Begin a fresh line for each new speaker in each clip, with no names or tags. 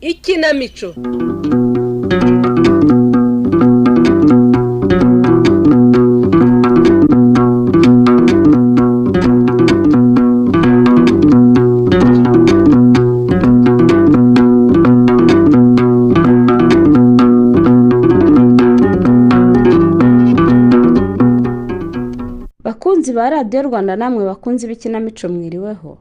Ikinamico. Bakunzi ba Radio Rwanda namwe bakunzi b'ikinamico mwiriweho.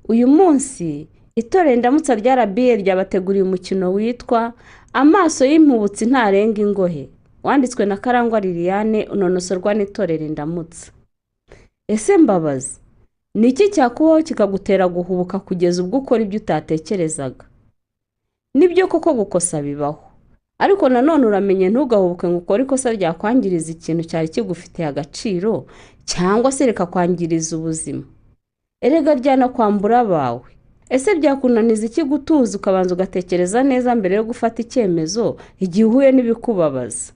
Uyu munsi Itorero Indamutsa rya RBA ryabateguriye umukino witwa Amaso y'impubutsi ntarenga ingohe, wanditswe na Karangwa Liliane unonosorwa n'Itorero Indamutsa. Ese Mbabazi, niki cyakubaho kikagutera guhubuka kugeza ubwo ukora ibyo utatekerezaga? Nibyo koko gukosa bibaho, ariko nanone uramenye ntugahubuke ngo ukore ikosa ryakwangiriza ikintu cyari kigufitiye agaciro cyangwa se reka kwangiriza ubuzima. Erega ryana kwambura abawe. Ese byakunaniza iki gutuza ukabanza ugatekereza neza mbere yo gufata icyemezo igihe uhuye n'ibikubabaza?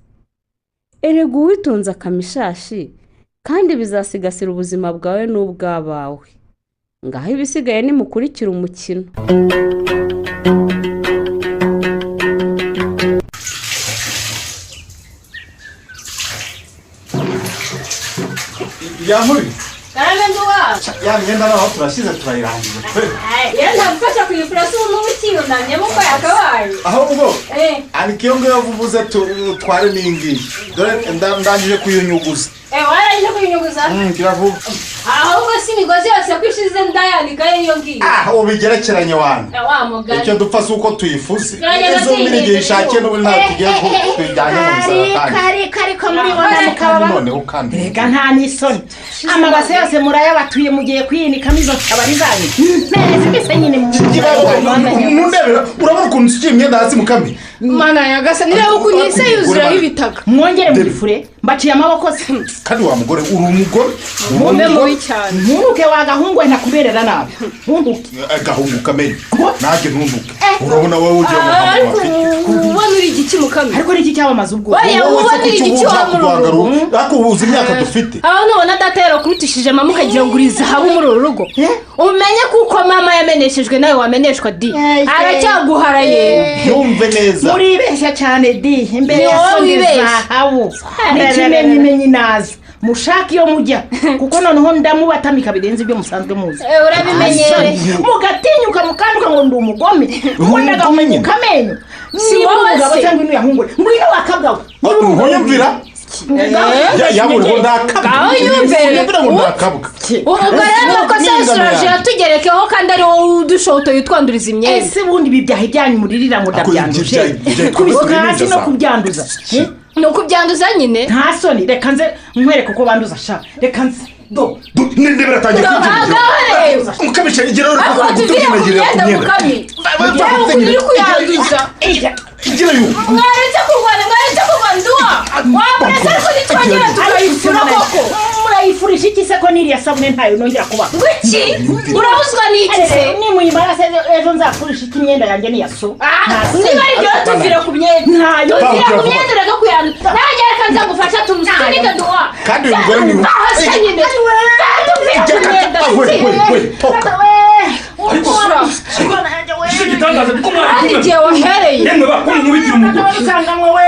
Erega uwitunze akamishashi kandi bizasigasira ubuzima bwawe n'ubw'abawe. Ngaho ibisigaye nimukurikira umukino.
Yamuri
Karanduwa.
Ya myenda naho turashize turayirangije.
Yenda gufasha kuyifura se n'ubukiro nanye muko yakabaye.
Ahubwo arikiyo ngo yavuze tware ningi. Dore ndangije kuyunyuguza.
Waraje kuyinyuguza?
Kiravuga.
Ahubwo si imigozi yose kwishize ndayandika iyo ngiyo.
Ubigerekeranye wana.
Wa mugani.
Icyo dupfa suko tuyifuze. Ezo mirigiye ishake no nta tugiye ko twijyanye mu musarani.
Kari ko muri wona mukaba.
None ukandi.
Rega nta nisoni. Amabase yose muraya batuye mugiye kwiyinikamo izo kabari zanyu. Neze kese nyine mu.
Nundebera urabona ukuntu nsikiye imyenda hasi mukame.
Mana yagasa nire ukunyise yuzura ibitaka.
Mwongere mubifure mbaciye amaboko se.
Kandi wa mugore uri umugore.
Mumbe mubi cyane.
Nturuke wagahungwe ntakuberera nabi. Ntunduke.
Gahungu kamenya. Nage ntunduke. Urabona wowe ugiye mu
hamwe. Ubona uri igiki mukame.
Ariko niki cyabamaze ubwo.
Ubona uri igiki wamururu.
Ako ubuze imyaka dufite.
Aho none datero kurutishije mama ukagira ngo uriza habo muri rugo. Umenye kuko mama yameneshejwe nawe wameneshwa di. Aracyaguharaye.
Yumve neza.
Muri besha cyane di imbere ya soneza hawo. Nikimenyi naza. Mushaka iyo mujya kuko noneho ndamubatamika birenze ibyo musanzwe muzi.
Urabimenyere.
Mugatinyuka mukanduka ngo ndi umugome. Ukundaga kamenyo. Si wowe se cyangwa inu yahungure. Ngwino wakabwawe.
Nkoyumvira. Yaburi ngo ndakabwa.
Aho yumvira
ngo ndakabwa.
Ugarara ko sasuraje yatugerekeho kandi ari wowe udushoto yitwanduriza imyenda.
Ese bundi bibyaha byanyu muririra ngo ndabyanduje. Kubikati no kubyanduza.
Nuko byanduza nyine
nta soni reka nze nkwereke uko banduza sha reka nze do
ninde biratangiye kwigira ukabisha igero uri kuvugira kumyenda
uri kuyanduza
igira yu
mwaretse kugwanduwa wabonetse ariko nitwagera turayifura koko
murayifurisha iki se ko niriya sabune ntayo nongera kuba
wiki urabuzwa n'iki se
ni muyimara se ejo nzafurisha iki imyenda yanjye ni yaso
niba ari byo tuvira ku myenda ntayo tuvira ku myenda rega kuyanduza najye reka nzagufasha tumusunike duwa
kandi uyu mugore ni
igitangaza kuko mwari
igihe wahereye
yemwe bakuru mubikira umugore
ukanganywe we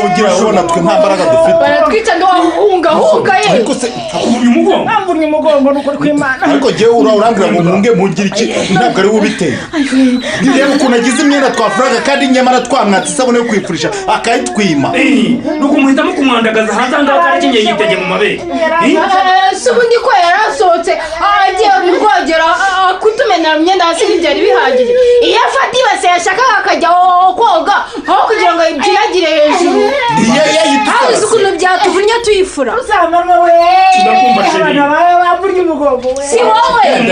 ugira ubona twe nta mbaraga dufite
baratwica ndo wahunga ye
ariko se
uyu mugongo
amburye umugongo nuko kwimana
ariko je urangira ngo munge mugira iki ntabwo ari ubiteye reba ukuntu agize imyenda twafuraga kandi nyamara twamwatse isabune yo kwifurisha akayitwima
nuko muhitamo kumwandagaza hatanga karakinye yitege mu mabere
subundi ko yarasohotse agiye kurwogera kutumenera imyenda hasi n'ibyari bihagije iyo afata ibase yashakaga akajya koga aho kugira ngo ibyiragire hejuru aho ukuntu byatuvunnye tuyifura
uzamanwe we
ndakumva sheri
amburye umugongo we
si wowe
ni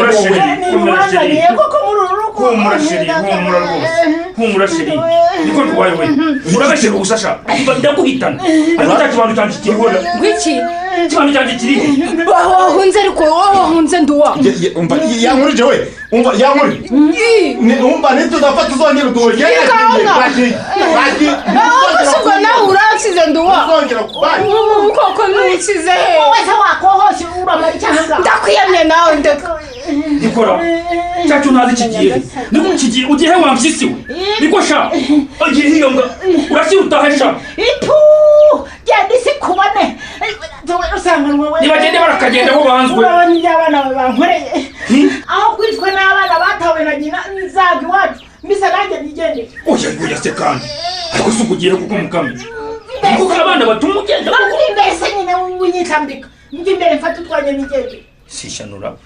koko muri urugo
humura sheri niko rwaye we urabeshye gusasha ndaguhitana ariko cyakibantu cyanjye kiribona
gwiki
Cyane cyane kiri.
wahunze ariko wahunze nduwa
umva yankurije we umva yankurije umva nitudafata uzongera uduhoye
ubwo nawe uransize nduwa koko ntukize
wowe se wakohose uramara icyanga
ndakwiyamye nawe
Nikora. Cyacu nazi kigiye. Niko kigiye ugiye wampyisiwe. Niko sha. Agiye hiyo nga. Urasi utahesha.
ipu genda isi kubone usanga wowe
Nibagende barakagenda bo banzwe.
urabona iby'abana bawe bankoreye aho kwitwa n'abana batawe na nyina nzaga iwacu mbisa nanjye nigende
Oya se kandi. Ariko sukugiye kuko mukame. Kuko abana batuma ugenda.
mbese nyine unyitambika njye imbere mfata utwanye nigende
Sishanura.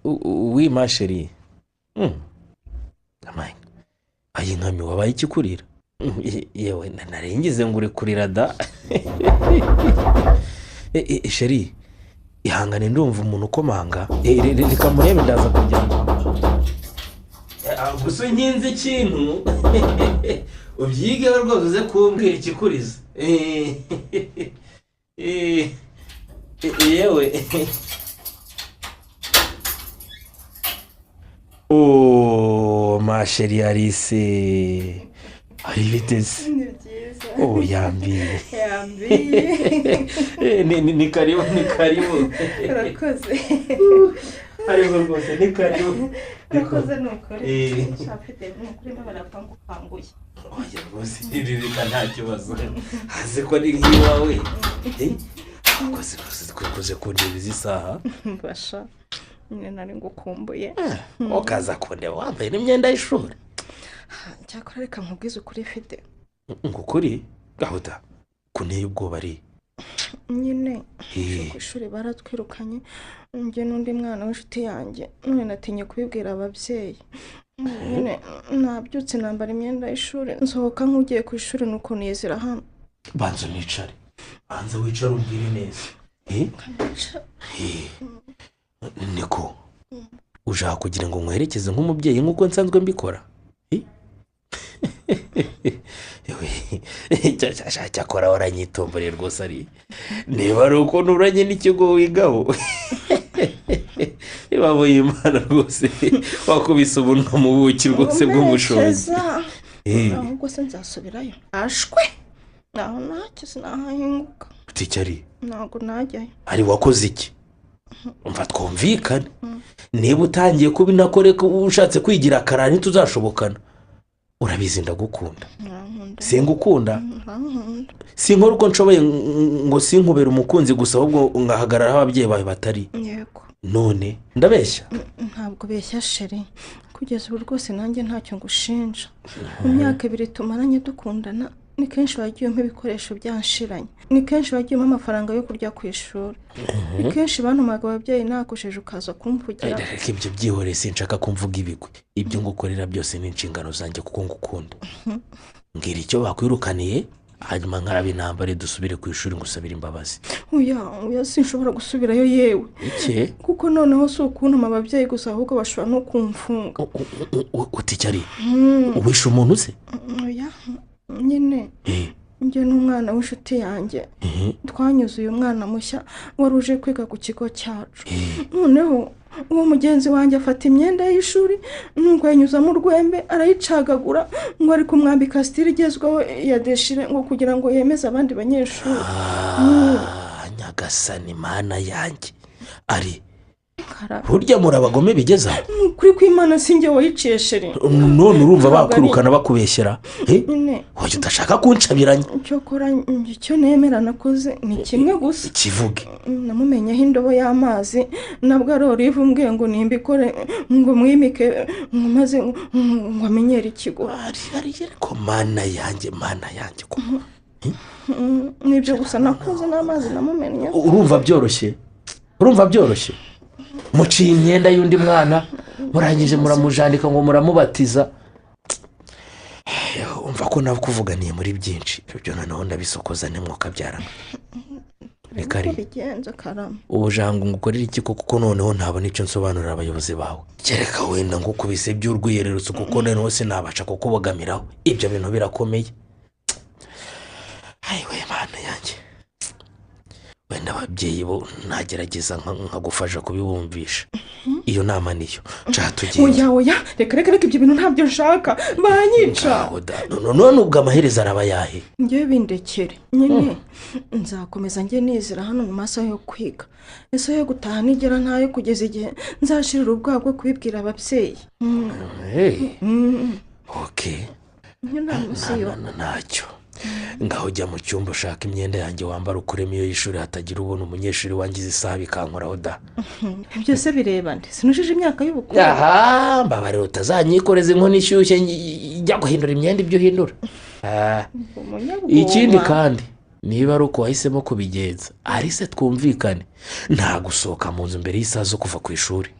Oui ma chérie. Amai. Ayi nkami wabaye ikikurira. Yewe narengize ngo uri kurira da. Chérie. Ihangane ndumva umuntu ukomanga. Reka murebe ndaza kujyana. Gusa nkinze ikintu. Ubyige rwose uze kumbwira ikikuriza. Yewe. Oh, ma chérie Alice. Ari biteze. Oh, yambi. Ni karibu.
urakoze
Ariko rwose ni karibu.
urakoze nukuri shafite nukuri mbabara panguye
Oya rwose reka nta kibazo. Haze ko ari nk'iwawe. Koze kundeba izi saha.
mbasha nyine nari ngukumbuye
Okaza kundeba wambaye n'imyenda y'ishuri.
cyakora reka nkubwize ukuri ifite
Ngukuri gahuda kunteye ubwoba ari.
nyine ku ishuri baratwirukanye njye n'undi mwana w'inshuti yanjye none natinye kubibwira ababyeyi nyine nabyutse nambara imyenda y'ishuri nsohoka nk'ugiye ku ishuri nuko niyizira hano
Banza nicare. Banza wicare umbwire neza. Niko ushaka kugira ngo nkwerekeze nk'umubyeyi nk'uko nsanzwe mbikora. Cyakora waranyitombore rwose ari niba ari uko nuranye n'ikigo wigaho babuye Imana rwose wakubise ubunwa mu buki rwose bw'umushobozi.
ahubwo se nzasubirayo ashwe naho ntacyo sinahahinguka
Utikari
ntabwo najyayo
ari wakoze iki? Umva twumvikane. Niba utangiye kuba inakoreka ushatse kwigira akarara ntituzashobokana. Urabizi ndagukunda. Singukunda. Sinkora uko nshoboye ngo sinkubera umukunzi gusa ahubwo ngahagarara aho ababyeyi bawe batari.
yego
None ndabeshya.
ntabwo beshya sheri kugeza ubu rwose nanjye ntacyo ngushinja mu myaka 2 tumaranye dukundana ni kenshi wagiye umpa ibikoresho byanshiranye ni kenshi wagiye umpa amafaranga yo kurya ku ishuri ni kenshi bantumaga ababyeyi nakojeje ukaza kumvugira.
Reka ibyo byihore sinshaka kumvuga ibigwi. Ibyo ngukorera byose ni inshingano zanjye kuko ngukunda. Ngira icyo bakwirukaniye hanyuma nkarabe intambare dusubire ku ishuri ngusabira imbabazi.
Oya sinshobora gusubirayo yewe.
Iki?
Kuko noneho si ukuntuma ababyeyi gusa ahubwo bashobora no kumfunga.
Utikari uwishe umuntu se?
Oya nyine njye n'umwana w'inshuti yanjye twanyuze uyu mwana mushya wari uje kwiga ku kigo cyacu. Noneho uwo mugenzi wanjye afata imyenda y'ishuri nuko yanyuzamo urwembe arayicagagura ngo ari kumwambika style igezweho ya deshire ngo kugira ngo yemeze abandi banyeshuri.
Nyagasani Mana yanjye ari burya muri abagome bigezaho
kuri kw'Imana sinjye wayiciye sheri.
None urumva bakwirukana bakubeshyera wajya udashaka kuncabiranya.
Cyokora icyo nemera nakoze ni kimwe gusa.
Kivuge.
Namumenyeho indobo y'amazi nabwo arori ivumbwiye ngo nimbikore ngo mwimike maze ngo amenyere ikigo.
Ko Mana yanjye ko
nibyo gusa nakoze n'amazi namumennye.
Urumva byoroshye muciye imyenda y'undi mwana murangije muramujandika ngo muramubatiza. Umva ko nakuvuganiye muri byinshi ibyo noneho ndabisokoza ntimwoka byarana. reka
uko bigenza karama.
ubujanga ngo ukorere iki kuko noneho ntabona icyo nsobanurira abayobozi bawe kereka wenda ngo ukubise by'urwiyererutse kuko noneho sinabasha kukubogamiraho ibyo bintu birakomeye. ayiwe mana yanjye wenda ababyeyi bo nagerageza nkagufasha kubibumvisha. iyo nama niyo nshaka tugiye.
oya reka ibyo bintu ntabyo nshaka banyica.
none ubwo amaherezo araba yahe?
njyewe bindekere nyine nzakomeza njye nizera hano mu masaha yo kwiga. ese yo gutaha nigera ntayo kugeza igihe nzashirira ubwoba bwo kubibwira ababyeyi.
oke
ntacyo
ngaho jya mu cyumba ushaka imyenda yanjye wambara ukuremo iyo y'ishuri hatagira ubona umunyeshuri wangiza isaha bikankoraho da.
byose bireba nde sinujije imyaka y'ubukuru.
aha mbabarira utazanyikoreza inkono ishyushye ijya guhindura imyenda ibyo uhindura. ikindi kandi niba ari uko wahisemo kubigenza ari se twumvikane nta gusohoka mu nzu mbere y'isaha zo kuva ku ishuri.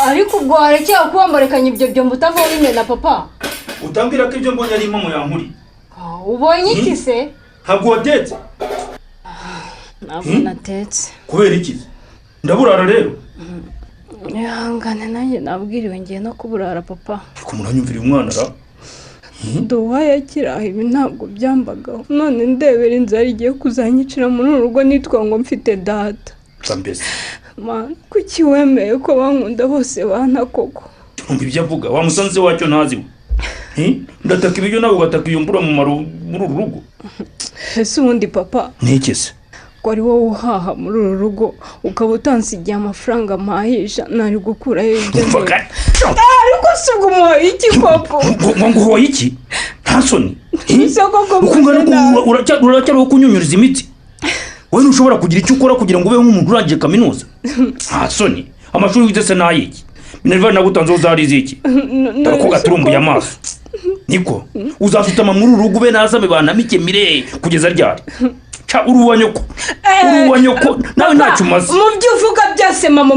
ariko ubwo warekeye kubambarekanya ibyo byombo utavaho bimena papa.
utambwira ko ibyo mbonye ari impamo yankuri.
ubonye iki se?
ntabwo watetse?
ntabwo natetse.
kubera iki? ndaburara rero.
ihangane nanjye nabwiriwe ngiye no kuburara papa.
ariko muranyumvira umwana ra.
duwaye akiraho ibi ntabwo byambagaho none ndebera inzara igiye kuzanyicira muri uru rugo nitwa ngo mfite data.
mbese
kuki wemeye ko bankunda bose bana koko?
ntumva ibyo avuga wa musanze wacyo ntaziwe. ndataka ibiryo nawe ugataka iyo mbura muri uru rugo.
ese ubundi papa
ntikese
ko ari wowe uhaha muri uru rugo ukaba utansigiye amafaranga mpahisha nari gukuraho ibyo
mvuga
ariko si ubwo umuhaye iki koko?
ngo uhoye iki? nta soni uracyariho kunyunyuriza imitsi. wowe ntushobora kugira icyo ukora kugira ngo ube nk'umuntu urangije kaminuza. nta soni amashuri wize se n'ayiki minerva nagutanzeho zarize iki? dore ko gaturumbuye amaso niko uzasutama muri uru rugo ube nazame banamike mire kugeza ryari? uruwa nyoko nawe ntacyo umaze.
mu byo uvuga byose mama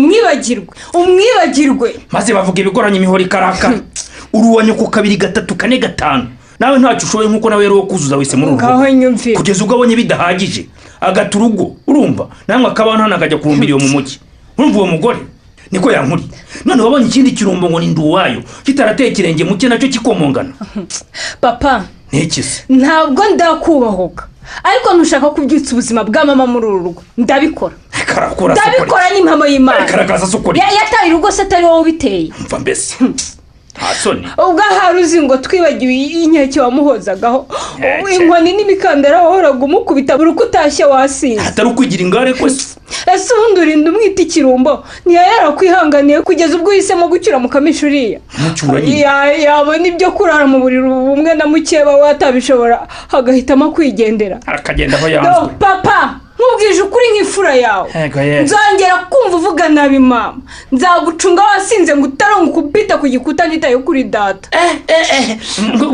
umwibagirwe
maze bavuga ibigoranye imihoro ikarakara. uruwa nyoko 2 3 4 5 nawe ntacyo ushoboye nk'uko nawe rero kuzuza wese muri uru rugo kugeza ubwo abonye bidahagije agata urugo urumva namwe akaba nta nakajya kurumbira iyo mu mujyi. urumva uwo mugore niko yankuri none wabonye ikindi kirumbo ngo ni nduwayo kitarateye ikirenge muke nacyo kikomongana.
papa
ntikise
ntabwo ndakubahuka ariko ntushaka kubyutsa ubuzima bwa mama muri uru rugo ndabikora n'impamo y'Imana. yataye urugo se atari wowe ubiteye.
mva mbese nta soni.
ubwo ahari uzi ngo twibagiwe inkeke wamuhozagaho inkoni n'imikandara wahoraga umukubita buri uko utashye wasinze.
atari ukwigira ingare ko se.
ese ubundi urinda umwita ikirumbo ntiyayara kugeza ubwo uhisemo gucyura mu kamishuriya. yabona ibyo kurara mu buriri bumwe na mukeba watabishobora agahitamo kwigendera
akagenda aho yanzwe.
papa nkubwije ukuri nk'ifura yawe nzongera kumva uvuga nabi mama nzagucunga wasinze ngo utaronkubita ku gikuta nitaye kuri data.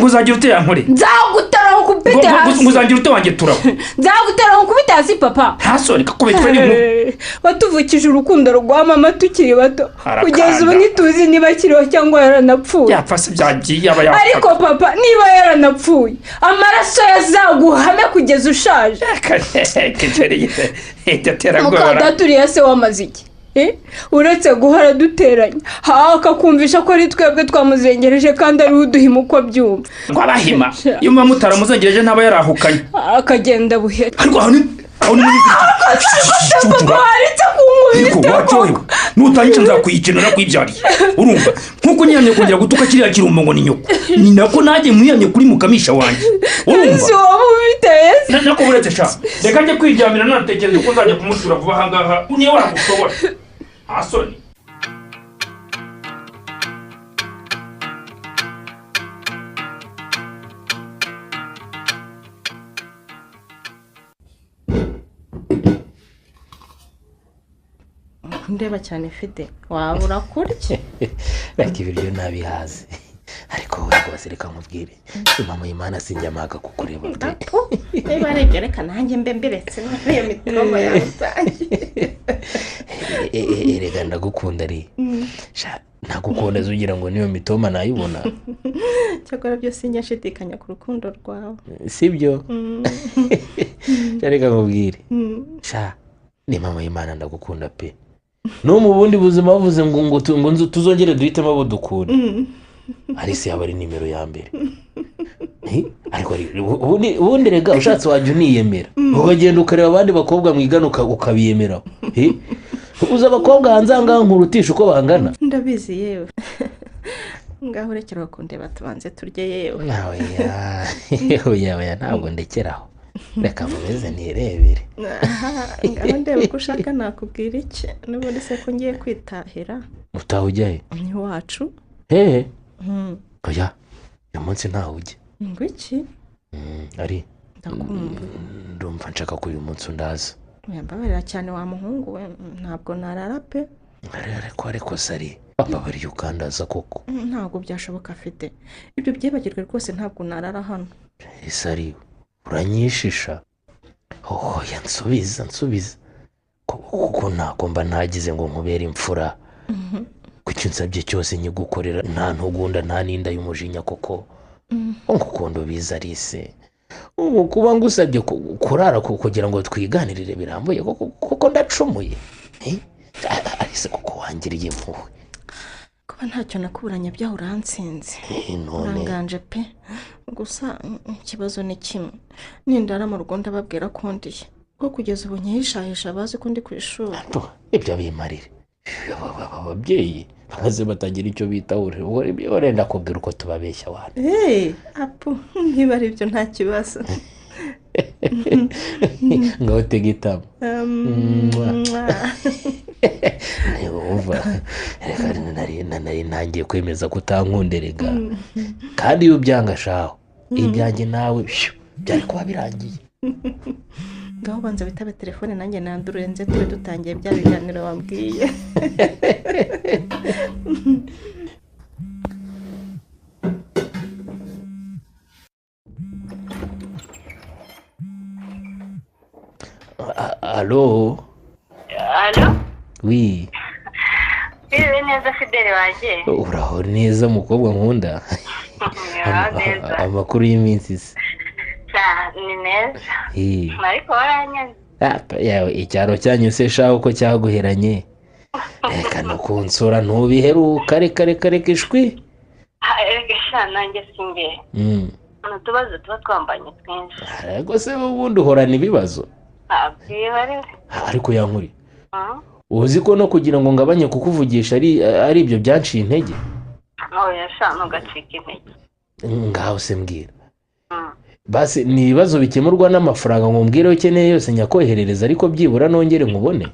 uzagira ute yankore?
nzagutaraho kubita hasi.
uzagira ute wanjye turaho?
nzagutaraho kubita hasi papa.
ntasoni kakubitwe n'inkuba.
watuvukije urukundo rwa mama tukiri bato kugeza ubu ntituzi niba akiriho cyangwa yaranapfuye.
yapfa se byagiye aba yapfa.
ariko papa niba yaranapfuye amaraso yazaguhame kugeza ushaje. mukadata se wamaze iki? uretse guhora duteranya akakumvisha ko ari twebwe twamuzengereje kandi ari uduhima uko byumva.
ngo abahima iyo muba mutaramuzengereje ntaba yarahukanye
akagenda buhera.
ariko aho ni
papa waretse kunkubita
nutanyica nzakuyikenera kwibyariye urumva nk'uko nyiyamye kongera gutuka kiriya kirumbo ngo ni nyoko ni nako nanjye mwiyamye kuri mukamisha wanjye urumva.
si wowe ubiteye se.
nako buretse sha reka njye kwiryamira natekereza ko nzajya kumusura vuba aha ngaha niyo waragushobora. nta soni.
ndeba cyane fide waba urakurya.
reka ibiryo nabihaze ariko we rwose reka nkubwire mama y'Imana sinjyamaga kukureba pe
niba aregereka nanjye mbe mbiretse n'iyo mitoma yatangiye
erega ndagukunda ari nagukunda ugira ngo niyo mitoma nayibona
cyakora byose njyashidikanya ku rukundo rwawe
sibyo reka nkubwire ni mama y'Imana ndagukunda pe no mu bundi buzima bavuze ngo tuzongere duhitemo abo dukunda Alice yaba ari nimero ya mbere ariko ubundi rega ushatse wajya uniyemera ukagenda ukareba abandi bakobwa mwigana ukabiyemeraho uza abakobwa hanze aha ngaha nkurutisha uko bangana
ndabizi yewe ngaho rekera bakundeba tubanze turye yewe
yawe ntabwo ndekeraho reka mumeze nirebere
ngaho ndeba uko ushaka nakubwira iki n'ubundi se ko ngiye kwitahira
utaha ujyahe
ni wacu
hehe oya uyu munsi ntaho ujya
ngo iki
ari
ndakumva
ndumva nshaka ko uyu munsi undaza
mbabarira cyane wa muhungu we ntabwo narara pe
ariko sari mbabarira ukandaza koko
ntabwo byashoboka afite ibyo byibagirwe rwose ntabwo narara hano
sari uranyishisha nsubiza kuko ntabwo mba ntagize ngo nkubere imfura kuko nsabye cyose nyigukorera nta ntugunda nta n'inda y'umujinya koko ngukunda ubiza Alice ubu kuba ngusabye kurara kugira ngo twiganirire birambuye kuko ndacumuye Alice kuko wangiriye impuhwe
kuba ntacyo nakuburanye byaho uransinze uranganje pe gusa ikibazo ni kimwe nindara mu rugo ndababwira ko ndiye ko kugeza ubu nyihishahisha bazi ko ndi ku ishuri
ibyo bimarire ababyeyi maze batagira icyo bitaho urenda kubwira uko tubabeshya wana
apu niba ari byo nta kibazo
ngaho tega itama reka nari ntangiye kwemeza ko utankunderega kandi iyo ubyanga shaho ibyanjye nawe byari kuba birangiye
ngaho banza witabe telefone nanjye nandure nze tube dutangiye bya biganiro wambwiye
alo wi
iriwe neza Fidele wanjye
uraho neza mukobwa nkunda amakuru y'iminsi se
ni neza ariko waranyaze
yawe icyaro cyanyu se shaho ko cyaguheranye reka no kunsura ntubiheruka reka ishwi
reka nanjye simbe utubazo tuba twambanye twinshi
ariko se ubundi uhorana ibibazo ariko yankuri uzi ko no kugira ngo ngabanye kukuvugisha ari ibyo byanciye intege
oya sha ntugacike intege
ngaho se mbwira basi ni ibibazo bikemurwa n'amafaranga ngo mbwire ukeneye yose nyakoherereza ariko byibura nongere nkubone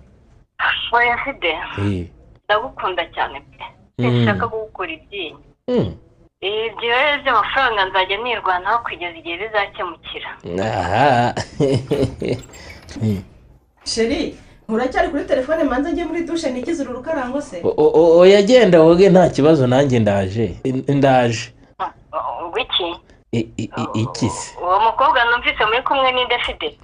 oya Fidele ndagukunda cyane pe sinshaka gukora ibyinyo ibyo rero by'amafaranga nzajya nirwanaho kugeza igihe bizakemukira
sheri uracyari kuri telefone manza njye muri dushe nikize uru rukarango se
oya genda woge nta kibazo nanjye ndaje
wiki
iki se
uwo mukobwa numvise muri kumwe n'inde Fidele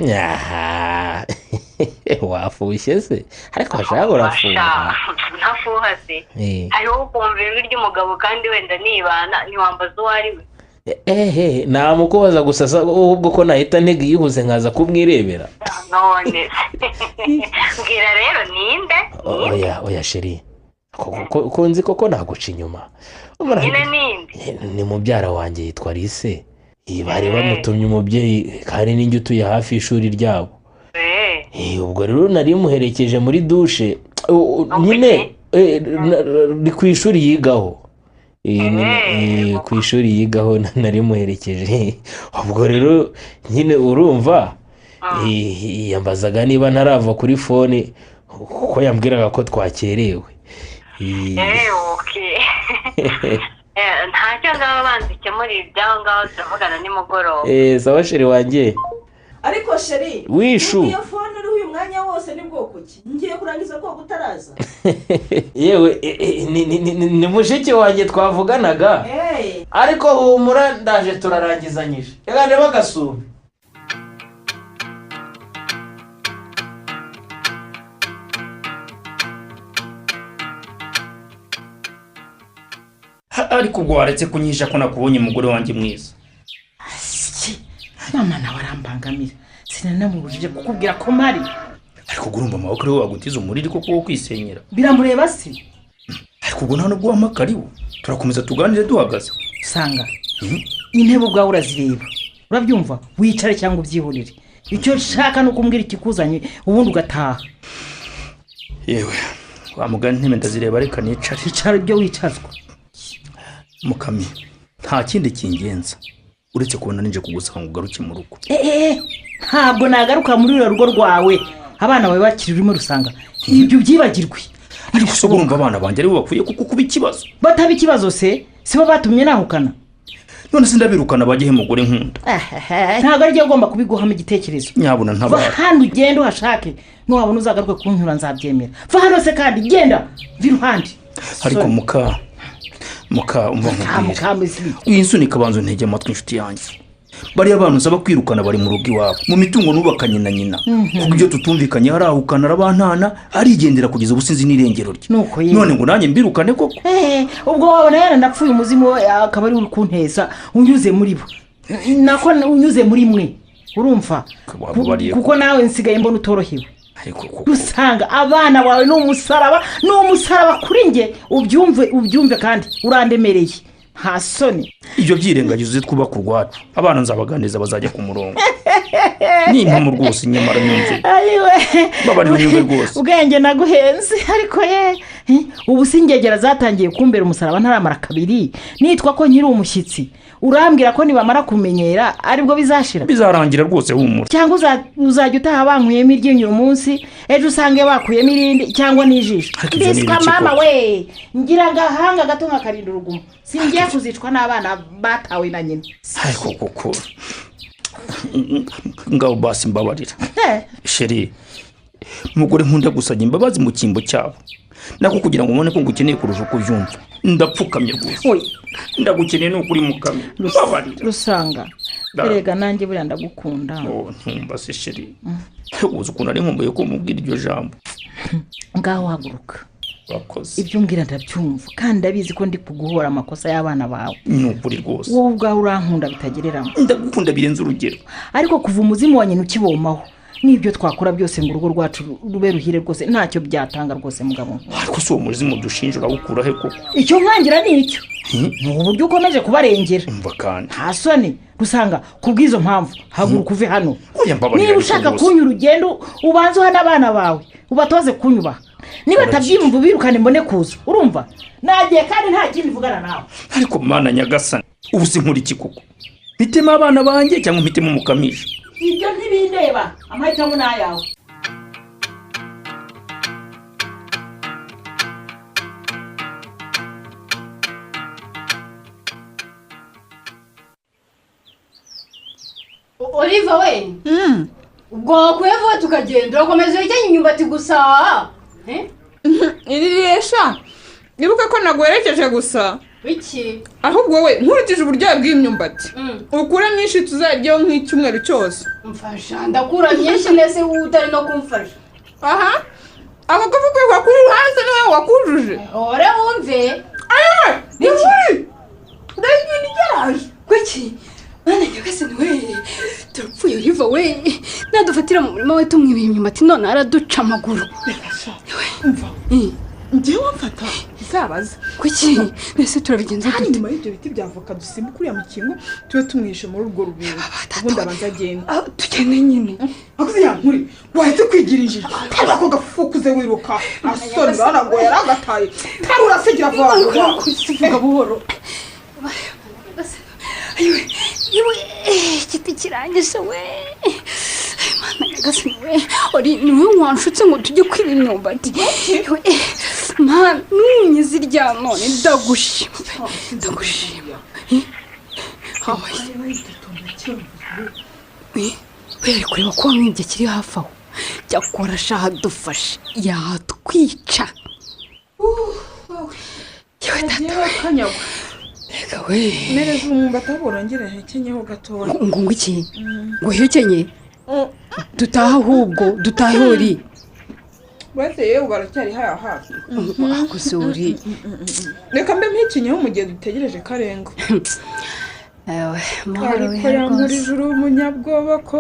wafushye se ariko washaka urafuha
ntafuha se hariho ukumva ijwi ry'umugabo kandi wenda nibana ntiwambaza uwo ari we
namukubaza gusa ubwo ko nahita ntega iyihuse nkaza kumwirebera
none mbwira rero ninde
oya sheri ko nzi koko naguca inyuma
nyine ninde
ni mubyara wanjye yitwa Alice bari bamutumye umubyeyi kandi n'injye utuye hafi y'ishuri ryabo ubwo rero nari muherekeje muri dushe nyine ni ku ishuri yigaho ku ishuri yigaho nari muherekeje ubwo rero nyine urumva yambazaga niba ntarava kuri fone kuko yambwiraga ko twakerewe
ntacyo ngabo banzikemura ibyaho ngaho turavugana nimugoroba
sawa sheri wanjye
ariko sheri
wishu
iyo fone uriho uyu mwanya wose ni bwoko ki ngiye kurangiza koga utaraza
yewe ni mushiki wanjye twavuganaga ariko humura ndaje turarangizanyije reka ndebe agasume
ariko ubwo waretse kunyisha ko nakubonye umugore wanjye mwiza.
mama nawe arambangamira sinanamubujije kukubwira ko mari
ariko urumva amaboko ariwe wagutiza umuriri koko wo kwisenyera
biramureba se
ariko ubwo nta nubwo wamakariwe turakomeza tuganire duhagaze
usanga intebe ubwawe urazireba urabyumva wicare cyangwa ubyihorere icyo nshaka ni ukumbwira ikikuzanye ubundi ugataha
yewe wa mugani ntebe ndazireba reka nicare
icara ibyo wicazwa
Mukami nta kindi kingenza uretse kubona ninje kugusanga ngo ugaruke mu rugo
ntabwo nagaruka muri uru rugo rwawe abana bawe bakiri urimo rusanga ibyo byibagirwe
ariko so urumva abana banjye aribo bakwiye kuba ikibazo
bataba ikibazo se sibo batumye nahukana
none se ndabirukana bagihe mugore nkunda
ntabwo ari ugomba kubiguhamo igitekerezo
nyabuna ntabara
hano ugenda uhashake nuwabona uzagaruke kunyura nzabyemera va hano se kandi genda viruhandi
ariko muka umva nkubwire uyinsunika banzo ntege amatwi inshuti yanjye bariya abantu nsaba kwirukana bari mu rugo iwabo mu mitungo nubakanye na nyina kuko ibyo tutumvikanye harahukana arabantana arigendera kugeza ubusinzi n'irengero rye none ngo nanjye mbirukane koko
ubwo wabona yana ndapfuye umuzimu akaba ari uri kunteza unyuze muri bo nako unyuze muri mwe urumva kuko nawe nsigaye mbona utorohewe usanga abana bawe n'umusaraba kuri nge ubyumve kandi urandemereye nta soni
ibyo byirengagize twubaka urwacu abana nzabaganiriza bazajya ku murongo ni impamo rwose nyamara nyumve babarira nyumve rwose
ubwenge naguhenze ariko ubu singegera zatangiye kumbera umusaraba ntaramara kabiri nitwa ko nkiri umushyitsi urambwira ko nibamara kumenyera aribwo bizashira
bizarangira rwose humura
cyangwa uzajya utaha bankuyemo iryinyo umunsi ejo usange bakuyemo irindi cyangwa n'ijisho ndiswa mama we ngira agahanga gato nkakarinda urugumo singiye kuzicwa n'abana batawe na nyina
ariko koko ngaho basi mbabarira sheri mugore nkunda gusajya imbabazi mu cyimbo cyabo nako kugira ngo ubone ko ngukeneye kurusha uko ubyumva ndapfukamye rwose ndagukeneye n'ukuri Mukami mbabarira
rusanga erega nanjye buriya ndagukunda
ntumba se sheri uzi ukuntu ari nkumbuye ko mubwira iryo jambo
ngaho haguruka
wakoze
ibyo mbwira ndabyumva kandi ndabizi ko ndi kuguhora amakosa y'abana bawe
ni ukuri rwose
wowe ubwawe urankunda bitagereranywa
ndagukunda birenze urugero
ariko kuva umuzimu wa nyina ukibomaho n'ibyo twakora byose ngo urugo rwacu rube ruhire rwose ntacyo byatanga rwose mugabo
ariko si uwo muzimu dushinja urawukura he koko
icyo nkangira ni icyo ni uburyo ukomeje kubarengera
umva kandi
nta soni rusanga kubw'izo mpamvu haguruka uve hano niba ushaka kunyura urugendo ubanze uhane abana bawe ubatoze kunyubaha niba atabyimva birukane mbone kuza urumva nagiye kandi nta kindi mvugana nawe
ariko mana nyagasani ubu si nkuri iki koko mpitemo abana banjye cyangwa mpitemo Mukamisha
ibyo ntibindeba amahitamo ni ayawe
Oliva we ubwo wakwiye vuba tukagenda urakomeza ujyanye imyumbati gusa
irisha nibuka ko naguherekeje gusa
iki
ahubwo we nkurikije uburyohe bw'imyumbati ukura myinshi tuzaryaho nk'icyumweru cyose
mfasha ndakura myinshi ndetse utari no kumfasha
aha ako kavuga ko kuri hanze nawe wakujuje
ore wumve
niki ndabibona igeraje
kuki mwana nyagasani we turapfuye Oliva we nadufatira mu murima we tumwibira imyumbati none araduca amaguru
umva njyewe mfata izabaza
kuki mbese turabigenza
dute nyuma y'ibyo biti bya avoka dusimbuka uriya mukingo tube tumwishe muri urwo rubingo ubundi abanza agenda
tugende nyine
akoze yankuri wahise kwigira injiji kaba ko gafukuze wiruka asoni bana ngo yaragataye kandi urasigira vuba
kusivuga buhoro iwe igiti kirangije we mana nyagasani we ori niwe wanshutse ngo tujye kwiba imyumbati mana nunyize irya none ndagushima we ari kureba ko wamwibye kiri hafi aho cyakora shaha dufashe yatwica yewe tata
kanyagwa
reka we
mereza umwumbati aburongere hekenyeho gatoya
ngo iki ngo hekenye dutaha ahubwo dutahe uri
bose yewe baracyari haya hafi
gusa uri
reka mbe mpikinyeho mu gihe dutegereje karenga
ewe mahoro
ariko yamuri ijuru umunyabwoba ko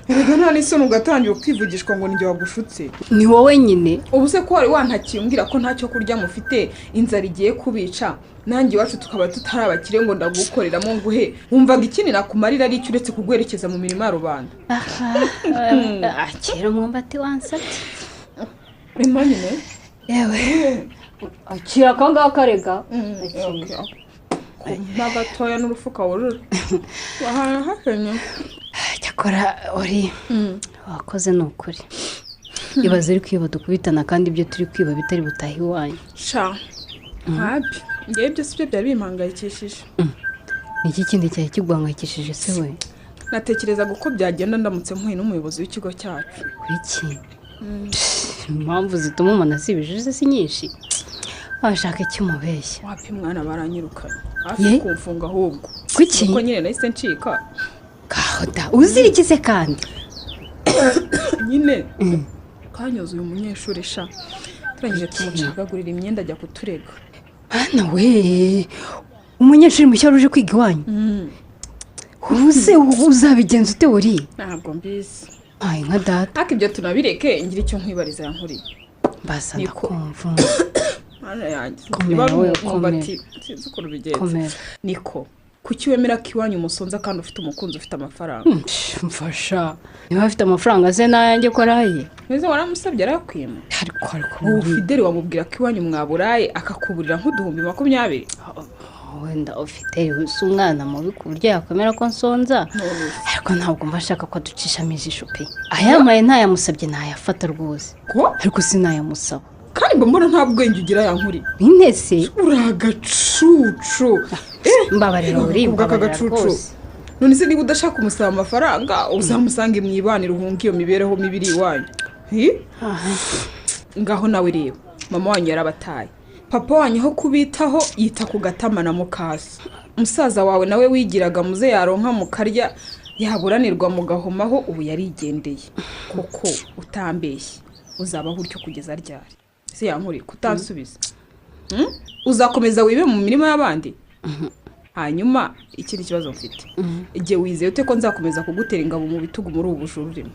erega nta n'isoni ugatangira ukivugishwa ngo njye wagushutse
ni wowe nyine
ubu se ko wari wantakiye umbwira ko ntacyo kurya mufite inzara igiye kubica nanjye iwacu tukaba tutari abakire ngo ndagukoreramo nguhe wumvaga ikindi nakumarira ari icyo uretse kugwerekeza mu mirimo ya rubanda
akira umwumbati wansabye
urimo nyine
yewe akira akangaka rega
nta gatoya n'urufuka wurura wahana hakenye
cyakora uri wakoze ni ukuri ibaze ari kwiba dukubitana kandi ibyo turi kwiba bitari butahe iwanyu
sha habi ngewe ibyo si byo byari bimpangayikishije
ni iki kindi cyari kiguhangayikishije se we
natekerezaga uko byagenda ndamutse mpuye n'umuyobozi w'ikigo cyacu
iki impamvu zituma umuntu asibije si nyinshi washaka icyo umubeshya
wapi mwana baranyirukanye hafi kumfunga ahubwo
kuki
kuko nyine nahise ncika
gahoda uzirikize kandi
nyine kanyoza uyu munyeshuri sha turangije tumucagagurira imyenda ajya kuturega
bana we umunyeshuri mushya uje kwiga iwanyu uze uzabigenza ute uri
ntabwo mbizi
ayi nka data
ariko ibyo tunabireke ngira icyo nkwibariza yankuriye
basa ndakumva
mana yanjye
komera we komera
sinzi ukuntu bigenza niko kuki wemera ko iwanyu umusonza kandi ufite umukunzi ufite amafaranga
mfasha niba afite amafaranga se n'ayanjye ko araye
neza waramusabye arayakwima
ariko
ubu Fideli wamubwira ko iwanyu mwaburaye akakuburira nk'uduhumbi 20
wenda ufite usa umwana mubi ku buryo yakwemera ko nsonza ariko ntabwo mba ashaka ko aducishamo ijisho pe ayamaye ntayamusabye ntayafata rwose ariko sinayamusaba
kandi mbona nta bwenge ugira yankuri
intese
uragacucu
mbabarira uri
ubwakagacucu none se niba udashaka umusaba amafaranga uzamusanga imwibanira uhunga iyo mibereho mibiri iwanyu ngaho nawe reba mama wanyu yarabataye papa wanyu aho kubitaho yita ku gatama na mukasi umusaza wawe nawe wigiraga muze yaronka mukarya yaburanirwa mu gahomaho ubu yarigendeye koko utambeshye uzabaho utyo kugeza ryari se yankuri kutansubiza uzakomeza wibe mu mirima y'abandi hanyuma ikindi kibazo mfite igihe wizeye ute ko nzakomeza kugutera ingabo mu bitugu muri ubu bujuru urimo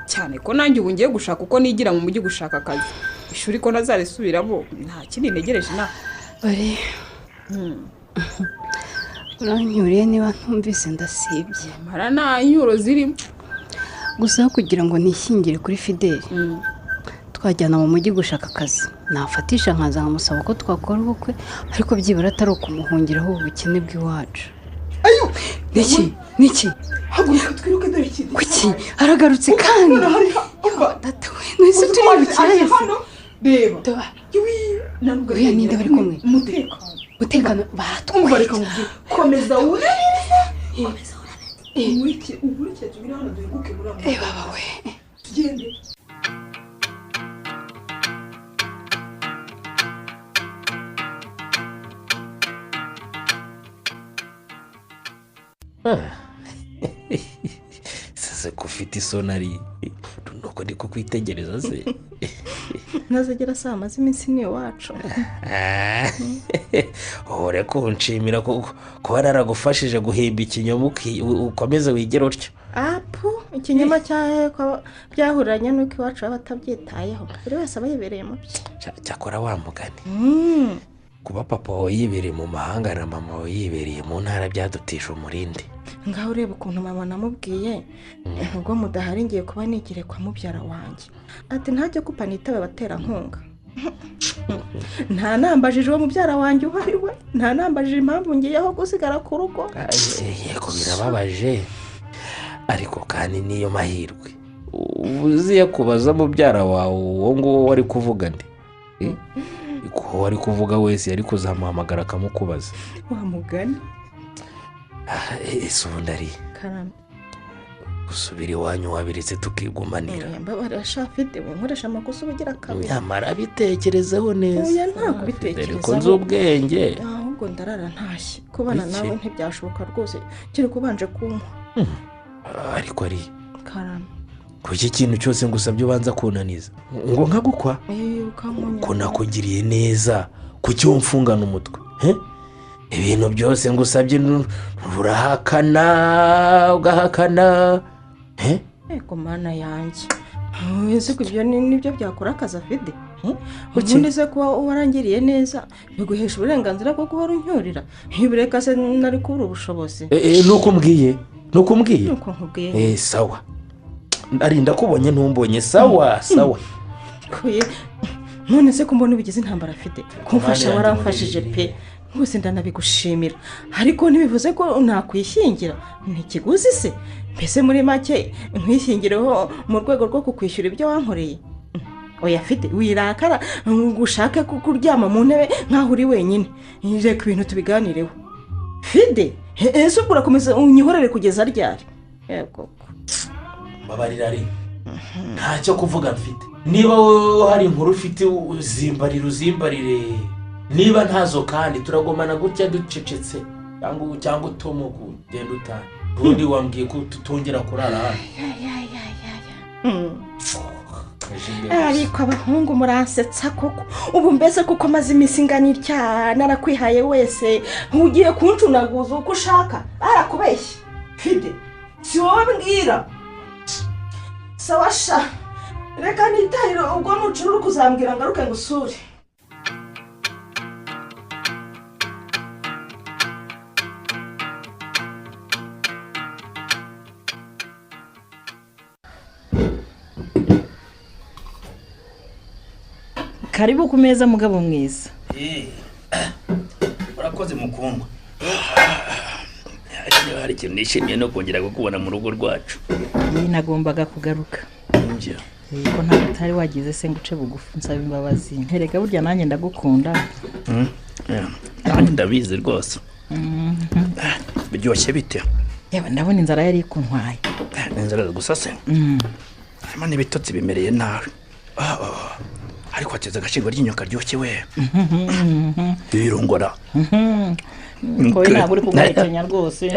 cyane ko nanjye ubu ngiye gushaka uko nigira mu mujyi gushaka akazi ishuri ko nazarisubiramo nta kindi ntegereje na
uri uranyuriye niba ntumvise ndasibye
mara nta nyuro zirimo
gusa kugira ngo nishyingire kuri Fideli twajyana mu mujyi gushaka akazi nafatisha nkaza nkamusaba ko twakora ubukwe ariko byibura atari ukumuhungiraho ubukene bw'iwacu niki
haguruka twiruke dore ikindi
kuki aragarutse kandi data we nese turibukira yese
reba
ntabwo ya ninde bari kumwe umutekano
baratwumva komeza uraririza umurike tubiri hano duheguke muri abo
baba we
tugende
sase ko ufite isoni ari nuko ndi kukwitegereza se
ntazagera saa amaze iminsi ni iwacu
ure kunshimira kuba naragufashije guhimba ikinyoma ukomeze wigere utyo
apu ikinyoma cyahe byahuranye n'uko iwacu baba batabyitayeho buri wese aba yibereye mu bye
cyakora wa mugani kuba papa wawe yibereye mu mahanga na mama wawe yibereye mu ntara byadutisha umurindi
ngaho ureba ukuntu mama namubwiye ubwo mudahari ngiye kuba nigire kwa mubyara wanjye ati ntajya kupa nitabe abaterankunga nta nambajije uwo mubyara wanjye uhari we nta nambajije impamvu ngiyeho gusigara ku rugo
yego birababaje ariko kandi niyo mahirwe uziye kubaza mubyara wawe uwo nguwo wari kuvuga nde ko wari kuvuga wese yari kuzamuhamagara akamukubaza
wamugani
ese ubundi ari
karame
gusubira iwanyu wabiretse tukigumanira.
mbabarira shafide we nkoresha amakosa ubugira kabiri.
nyamara bitekerezeho neza.
oya nta kubitekerezaho.
ko nzi ubwenge.
ahubwo ndarara ntashye kubana nawe ntibyashoboka rwose kiri kubanje kunywa.
ariko ari
karame
ku iki kintu cyose ngusabye ubanza kunaniza ngo nkagukwa
ukankunya
ko nakugiriye neza kuki wumfungana umutwe ibintu byose ngusabye urahakana ugahakana
ego mana yanjye ese ko ibyo nibyo byakora akazi afite ubundi se kuba warangiriye neza biguhesha uburenganzira bwo guhora unyurira ntibireka se nari kubura ubushobozi.
nuko mbwiye
nuko nkubwiye
sawa arinda kubonye ntumbonye sawa
kuye none se ko mbona ubigize intambara afite kumfasha waramfashije pe rwose ndanabigushimira ariko ntibivuze ko nakwishingira ntikiguzi se mbese muri make nkwishingireho mu rwego rwo kukwishyura ibyo wankoreye. oya afite wirakara gushaka kuryama mu ntebe nk'aho uri wenyine reka ibintu tubiganireho fide ese ubwo urakomeza unyihorere kugeza ryari. yego
mbabarira ari ntacyo kuvuga mfite niba wowe hari inkuru ufite uzimbarire niba ntazo kandi turagomana gutya ducecetse cyangwa utomo kugenda utanga ubundi wambwiye ko tutongera kurara hano.
ariko abahungu muransetsa koko ubu mbese kuko maze iminsi ingana itya narakwihaye wese ugiye kuncunaguza uko ushaka arakubeshya fide si wowe mbwira. sawa sha reka nitahire ubwo nucura kuzambwira ngaruke ngusure.
karibu ku meza mugabo mwiza.
urakoze mukundwa. hari ikintu nishimiye no kongera kukubona mu rugo rwacu.
nagombaga kugaruka ko ntabwo utari wagize se ngo uce bugufi nsaba imbabazi ntereka burya nanjye ndagukunda.
nanjye ndabizi rwose. biryoshye bite?
yewe ndabona inzara yari ikuntwaye.
inzara gusa se harimo n'ibitotsi bimereye nawe. ariko wateze agashingo ry'inyo karyoshye we. birongora
kowe ntabwo uri kugarikanya rwose.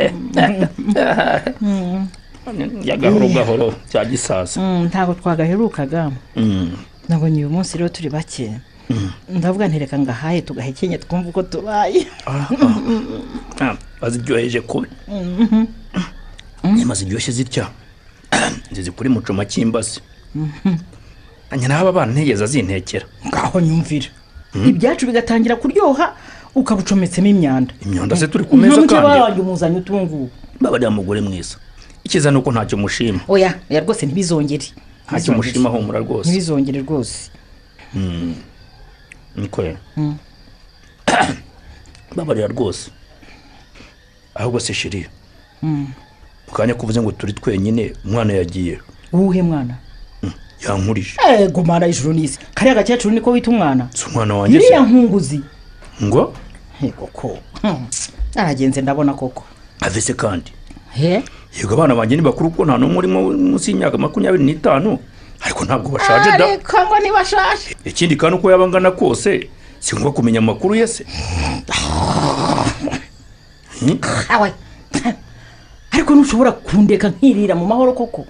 gahoro cya gisasa.
ntabwo twagaherukaga. nabonye uyu munsi rero turi bake ndavuga ntereka ngahaye tugahekenye twumva uko tubaye.
baziryoheje kubi. nyama ziryoshye zitya nzizi kuri mucoma cy'imbasi. anya n'aba bana ntegeza zintekera.
ngaho nyumvira ibyacu bigatangira kuryoha ukabucometsemo imyanda
se turi ku meza kandi
ntabwo umuzanye utungu.
baba mugore mwiza ikiza nuko ntacyo mushima.
oya rwose ntibizongere.
ntacyo mushima humura rwose.
ntibizongere rwose.
niko babarira rwose. ahubwo se shiri mukanya kuvuze ngo turi twenyine umwana yagiye.
uwuhe mwana?
yankurije.
gumana ijuru n'isi kariya gakecuru niko wita umwana?
si umwana wanjye se.
iriya nkunguzi
ngo
koko aragenze ndabona koko.
avese kandi yego abana banjye ni bakuru ko nta n'umwe urimo munsi y'imyaka 25 ariko ntabwo bashaje da.
ariko ngo ntibashaje.
ikindi kandi uko yabangana kose si ngombwa kumenya amakuru yese.
ariko ntushobora kundeka nkirira mu mahoro koko.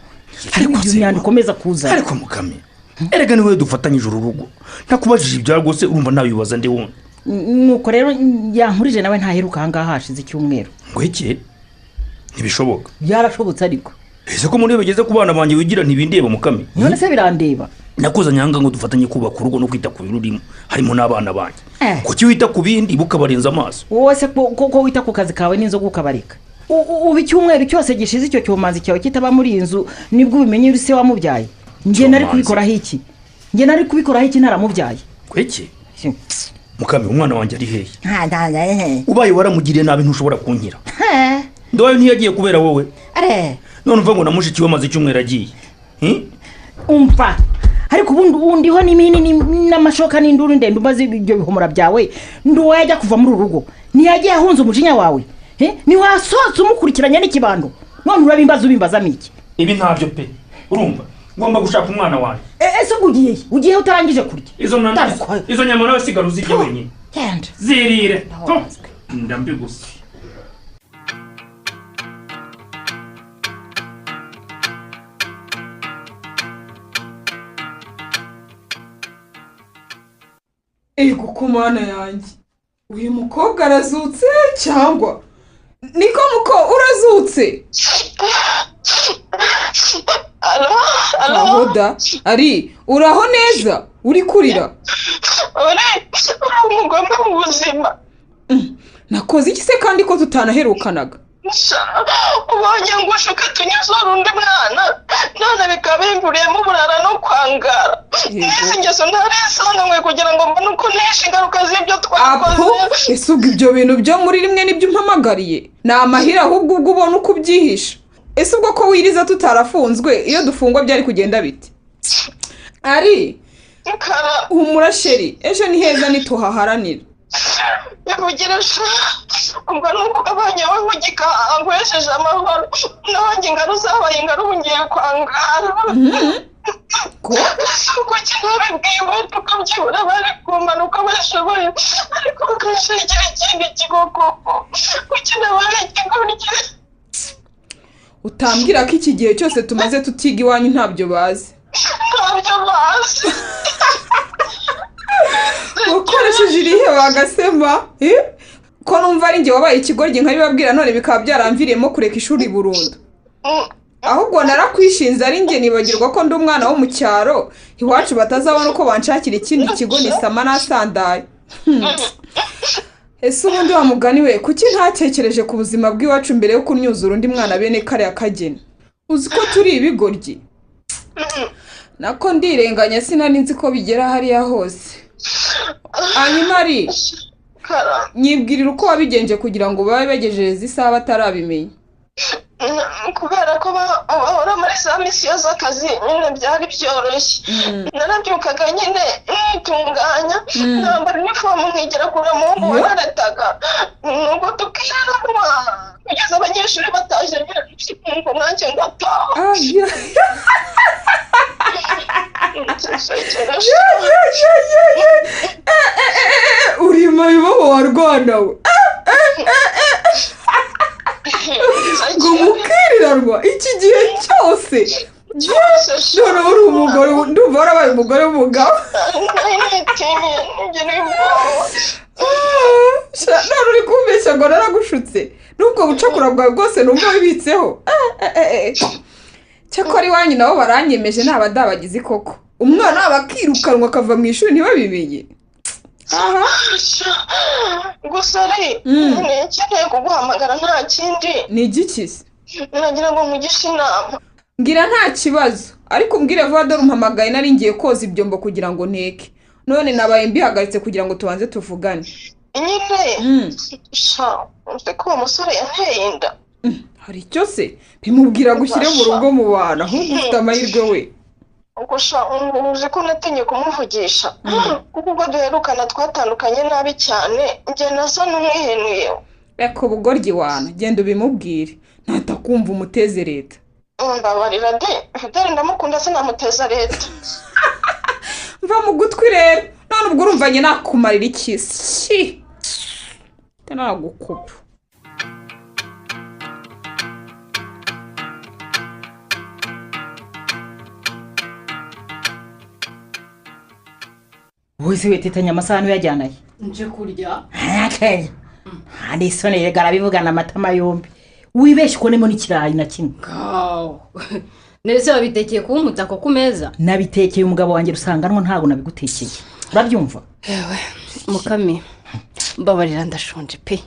ariko iyo myanda ikomeza kuza.
ariko mukame erega niwe dufatanyije ururugo ntakubajije ibya rwose urumva nabibaza ndi wundi.
nuko rero yankurije nawe ntaheruka ahangaha hashize icyumweru.
ngo iki ntibishoboka.
byarashobotse ariko
ese ko muri bigeze ku bana banjye wigira ntibindeba mukame.
none se birandeba.
nakuzanye hanga ngo dufatanye kubaka urugo no kwita ku birurimo harimo n'abana banjye. kuki wita ku bindi bukabarenza amaso?
wowe se ko wita ku kazi kawe n'inzoga ukabareka. ubu icyumweru cyose gishize icyo cyomanzi cyawe kitaba muri iyi nzu nibwo ubimenye uri se wamubyaye. njye nari kubikoraho iki naramubyaye.
kweki mukame umwana wanjye ari hehe? ubaye waramugiriye nabi ntushobora kunkira. ndoye ntiyagiye kubera wowe. none uva ngo namushikiwe amaze icyumweru agiye.
umva ariko ubundi ho n'imini n'amashoka n'induru ndende umaze ibyo bihomora byawe nduwe yajya kuva muri urugo ntiyagiye ahunze umujinya wawe. ni wasotse umukurikiranya n'ikibando none urabimbaza ubimbaza miki
ibi ntabyo pe urumva ngomba gushaka umwana wanjye.
ese ugiye utarangije kurya
izo nyama nawe sigara uzirya wenyine.
genda
zirire ndambi gusa.
ego ku mana yanjye uyu mukobwa arazutse cyangwa niko muko urazutse? ahoda ari uraho neza uri kurira?
uri umugome mu buzima.
nakoze iki se kandi ko tutanaherukanaga?
ubonye ngo ushuke tunyuzura undi mwana none bikaba bimburiyemo uburara no kwangara. izi ngeso ntarisanganywe kugira ngo mbone uko nishe ingaruka z'ibyo twakoze.
ese ubwo ibyo bintu byo muri rimwe nibyo umpamagariye? ni amahire ahubwo ubwo ubona uko ubyihisha. ese ubwo ko wiriza tutarafunzwe iyo dufungwa byari kugenda bite? ari humura sheri ejo ni heza nituhaharanira.
bivugirisha ubwo nuko abanye w'ubugika angwesheje amahoro nanjye ingaro zabaye ingaro ngiye kwangara. kuko kinabibwiwe tukabyibura bari kumanuka bashoboye ariko bakashegera ikindi kigoko kuki nabaye ikigoryi.
utambwira ko iki gihe cyose tumaze tutiga iwanyu ntabyo bazi? ukoresheje irihe bagasema ko numva ari njye wabaye ikigoryi nkabibabwira none bikaba byaramviriyemo kureka ishuri burundu. ahubwo narakwishinze ari njye nibagirwa ko ndi umwana wo mu cyaro iwacu batazabona uko banshakira ikindi kigo nisama nasandaye. ese ubundi wa mugani we kuki ntatekereje ku buzima bw'iwacu mbere yo kunyuzura undi mwana bene kariya kageni? uzi ko turi ibigoryi? nako ndirenganya sinari nzi ko bigera hariya hose. hanyuma ari nyibwirira uko wabigenje kugira ngo babe bagejeje isaha batarabimenya.
kubera ko bahora muri za misiyo z'akazi nyine byari byoroshye. narabyukaga nyine nitunganya nambara inifomu nkigera kure mu ngo narataga nuko tukiranwa kugeza abanyeshuri bataje ngo nanjye ngataha.
uri mayibobo wa rwanda we ngo mukiriranwa iki gihe cyose none uri umugore ndumva warabaye umugore w'umugabo. none uri kumbeshya ngo naragushutse n'ubwo bucakura bwawe bwose numva wibitseho. cyakora iwanyu nabo baranyemeje ntabadabagize koko umwana wabo akirukanwa akava mu ishuri ntibabimenye.
gusa ari nkeneye kuguhamagara nta kindi.
ni igiki se?
nagira ngo mugishe inama.
ngira nta kibazo ariko umbwire vuba dore umpamagaye nari ngiye koza ibyombo kugira ngo nteke none nabaye mbihagaritse kugira ngo tubanze tuvugane.
nyine uzi ko uwo musore yanteye inda.
hari icyo se bimubwira gushyire mu rugo mu bantu ahubwo ufite amahirwe we.
uzi ko natinye kumuvugisha kuko ubwo duherukana twatandukanye nabi cyane njye nasa n'umwihenuye.
reka ubugoryi wana genda ubimubwire ntatakumva umuteze leta.
mbabarira dore ndamukunda sinamuteza leta.
mva mu gutwi rero none ubwo urumva njye nakumarira ikisi ntagukupa.
wese wetetanya amasahani uyajyanaye?
nje kurya.
hari isoni rega arabivugana amatama yombi wibeshye ukonemo n'ikirayi na kimwe.
nese wabitekeye kuba umutako ku meza?
nabitekeye umugabo wanjye rusanganwa ntabwo nabigutekeye urabyumva?
yewe mukami mbabarira ndashonje pe.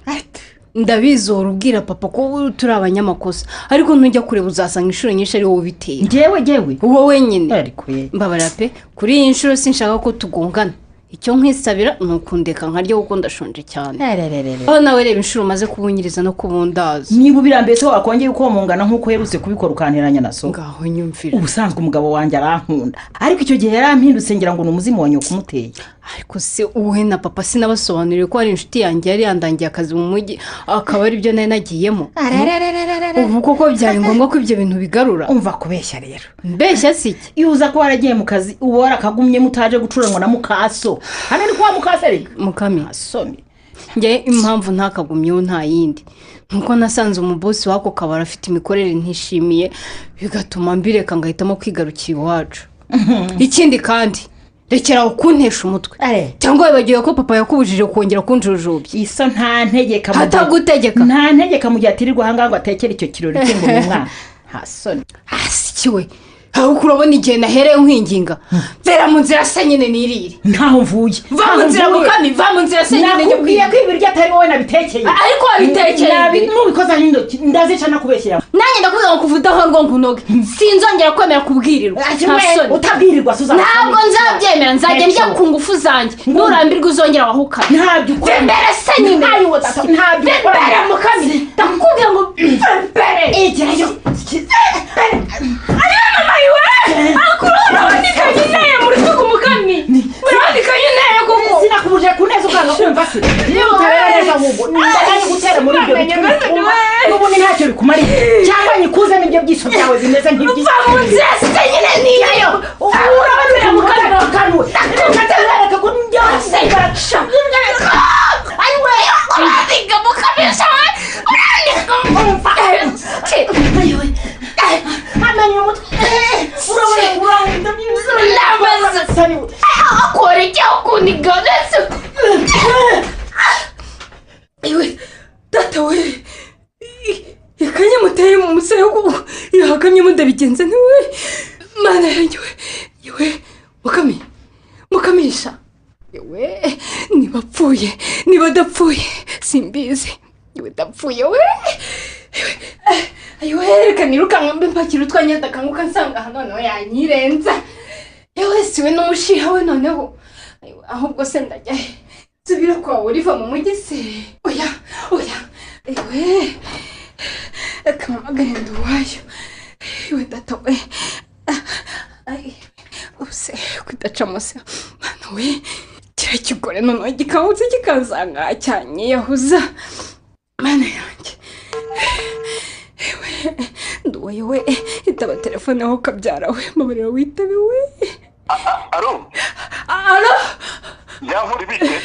ndabizora ubwira papa ko turi abanyamakosa ariko ntujya kureba uzasanga inshuro nyinshi ari wowe ubiteye.
njyewe
wowe nyine mbabarira pe kuri iyi nshuro sinshaka ko tugongana. icyo nkisabira ni ukundeka nkaryo kuko ndashonje cyane. aho nawe reba inshuro umaze kubunyiriza no kubundaza.
niba ubirambiye se wakongera uko mungana nk'uko uherutse kubikora ukanteranya na so.
ngaho nyumvira.
ubusanzwe umugabo wanjye arankunda ariko icyo gihe yarampindutse ngira ngo ni umuzimu wa nyoko umuteye.
ariko se wowe na papa sinabasobanuriye ko ari inshuti yanjye yari yandangiye akazi mu mujyi akaba ari byo nari nagiyemo ubu koko byari ngombwa ko ibyo bintu bigarura
umva kubeshya rero
mbeshya si iki
iyo uza ko waragiye mu kazi uba warakagumye mutaje gucuranwa na mukaso hano ni kwa mukaso ariko
mukami
asoni
njye impamvu ntakagumyeho nta yindi nuko nasanze umubosi wako kabara afite imikorere ntishimiye bigatuma mbireka ngahitamo kwigarukira iwacu ikindi kandi rekera ukuntesha umutwe cyangwa wibagiwe ko papa yakubujije kongera kunjujubya
iso nta ntegeka
atagutegeka
nta ntegeka mu gihe atirirwa ahangaha ngo atekere icyo kirori cye ngo ni umwana hasoni
hasi kiwe aho kurabona igihe nahereye nkwinginga vera mu nzira se nyine nirire
ntaho mvuye
va mu nzira mukami va mu nzira se nyine
nakubwiye ko ibiryo atari wowe nabitekeye
ariko wabitekeye
nubikoza n'intoki ndazica nakubeshyira
nanjye ndakubwira ngo kuva udaho ngo nkunoge sinzongera kwemera kubwirirwa
utabwirirwa suzana
ntabwo nzabyemera nzajya njya ku ngufu zanjye nurambirwa uzongera wahukana
ntabyo ukora
mbere se nyine
ntabyo ukora
mbere mukami ndakubwira ngo mbere
igerayo
urabandikanye inteye mu rutugu mukami urabandikanye inteye kuko
sinakubuje kuneza ukanga kumva se niba utabera neza ahubwo ndaganye gutera muri ibyo bituma n'ubundi ntacyo bikumariye cyangwa nyikuzemo ibyo byiso byawe bimeze nk'iby'isi
va mu nzira se nyine niyayo urabandikanye mukami
wakanuwe reka ko byose baraca
ayiwe urandika mukami shawe urandika
ayiwe amenye umutwe urabona
akora icyaho kuniga ndetse iwe data we yakanye muteye mu musaya kuko yahakamye mudabigenze ntiwe mana yanjye we mukamisha yewe nibapfuye nibadapfuye simbizi yewe dapfuye we ayiwe reka nirukanka mbe mpakira utwanya ndakanguka nsanga hano noneho yanyirenza yewe siwe n'umushiha we noneho ahubwo se ndajya subira kwawe uriva mu mujyi se oya ewe reka mpamagare nduwayo yewe data we ubuse kudacamo se mwana we kiriya kigore noneho gikangutse kikansanga cyanyiyahuza mana yanjye nduwayo we itaba telefone aho kabyara we mbabarira witabe we
alo yankuri bite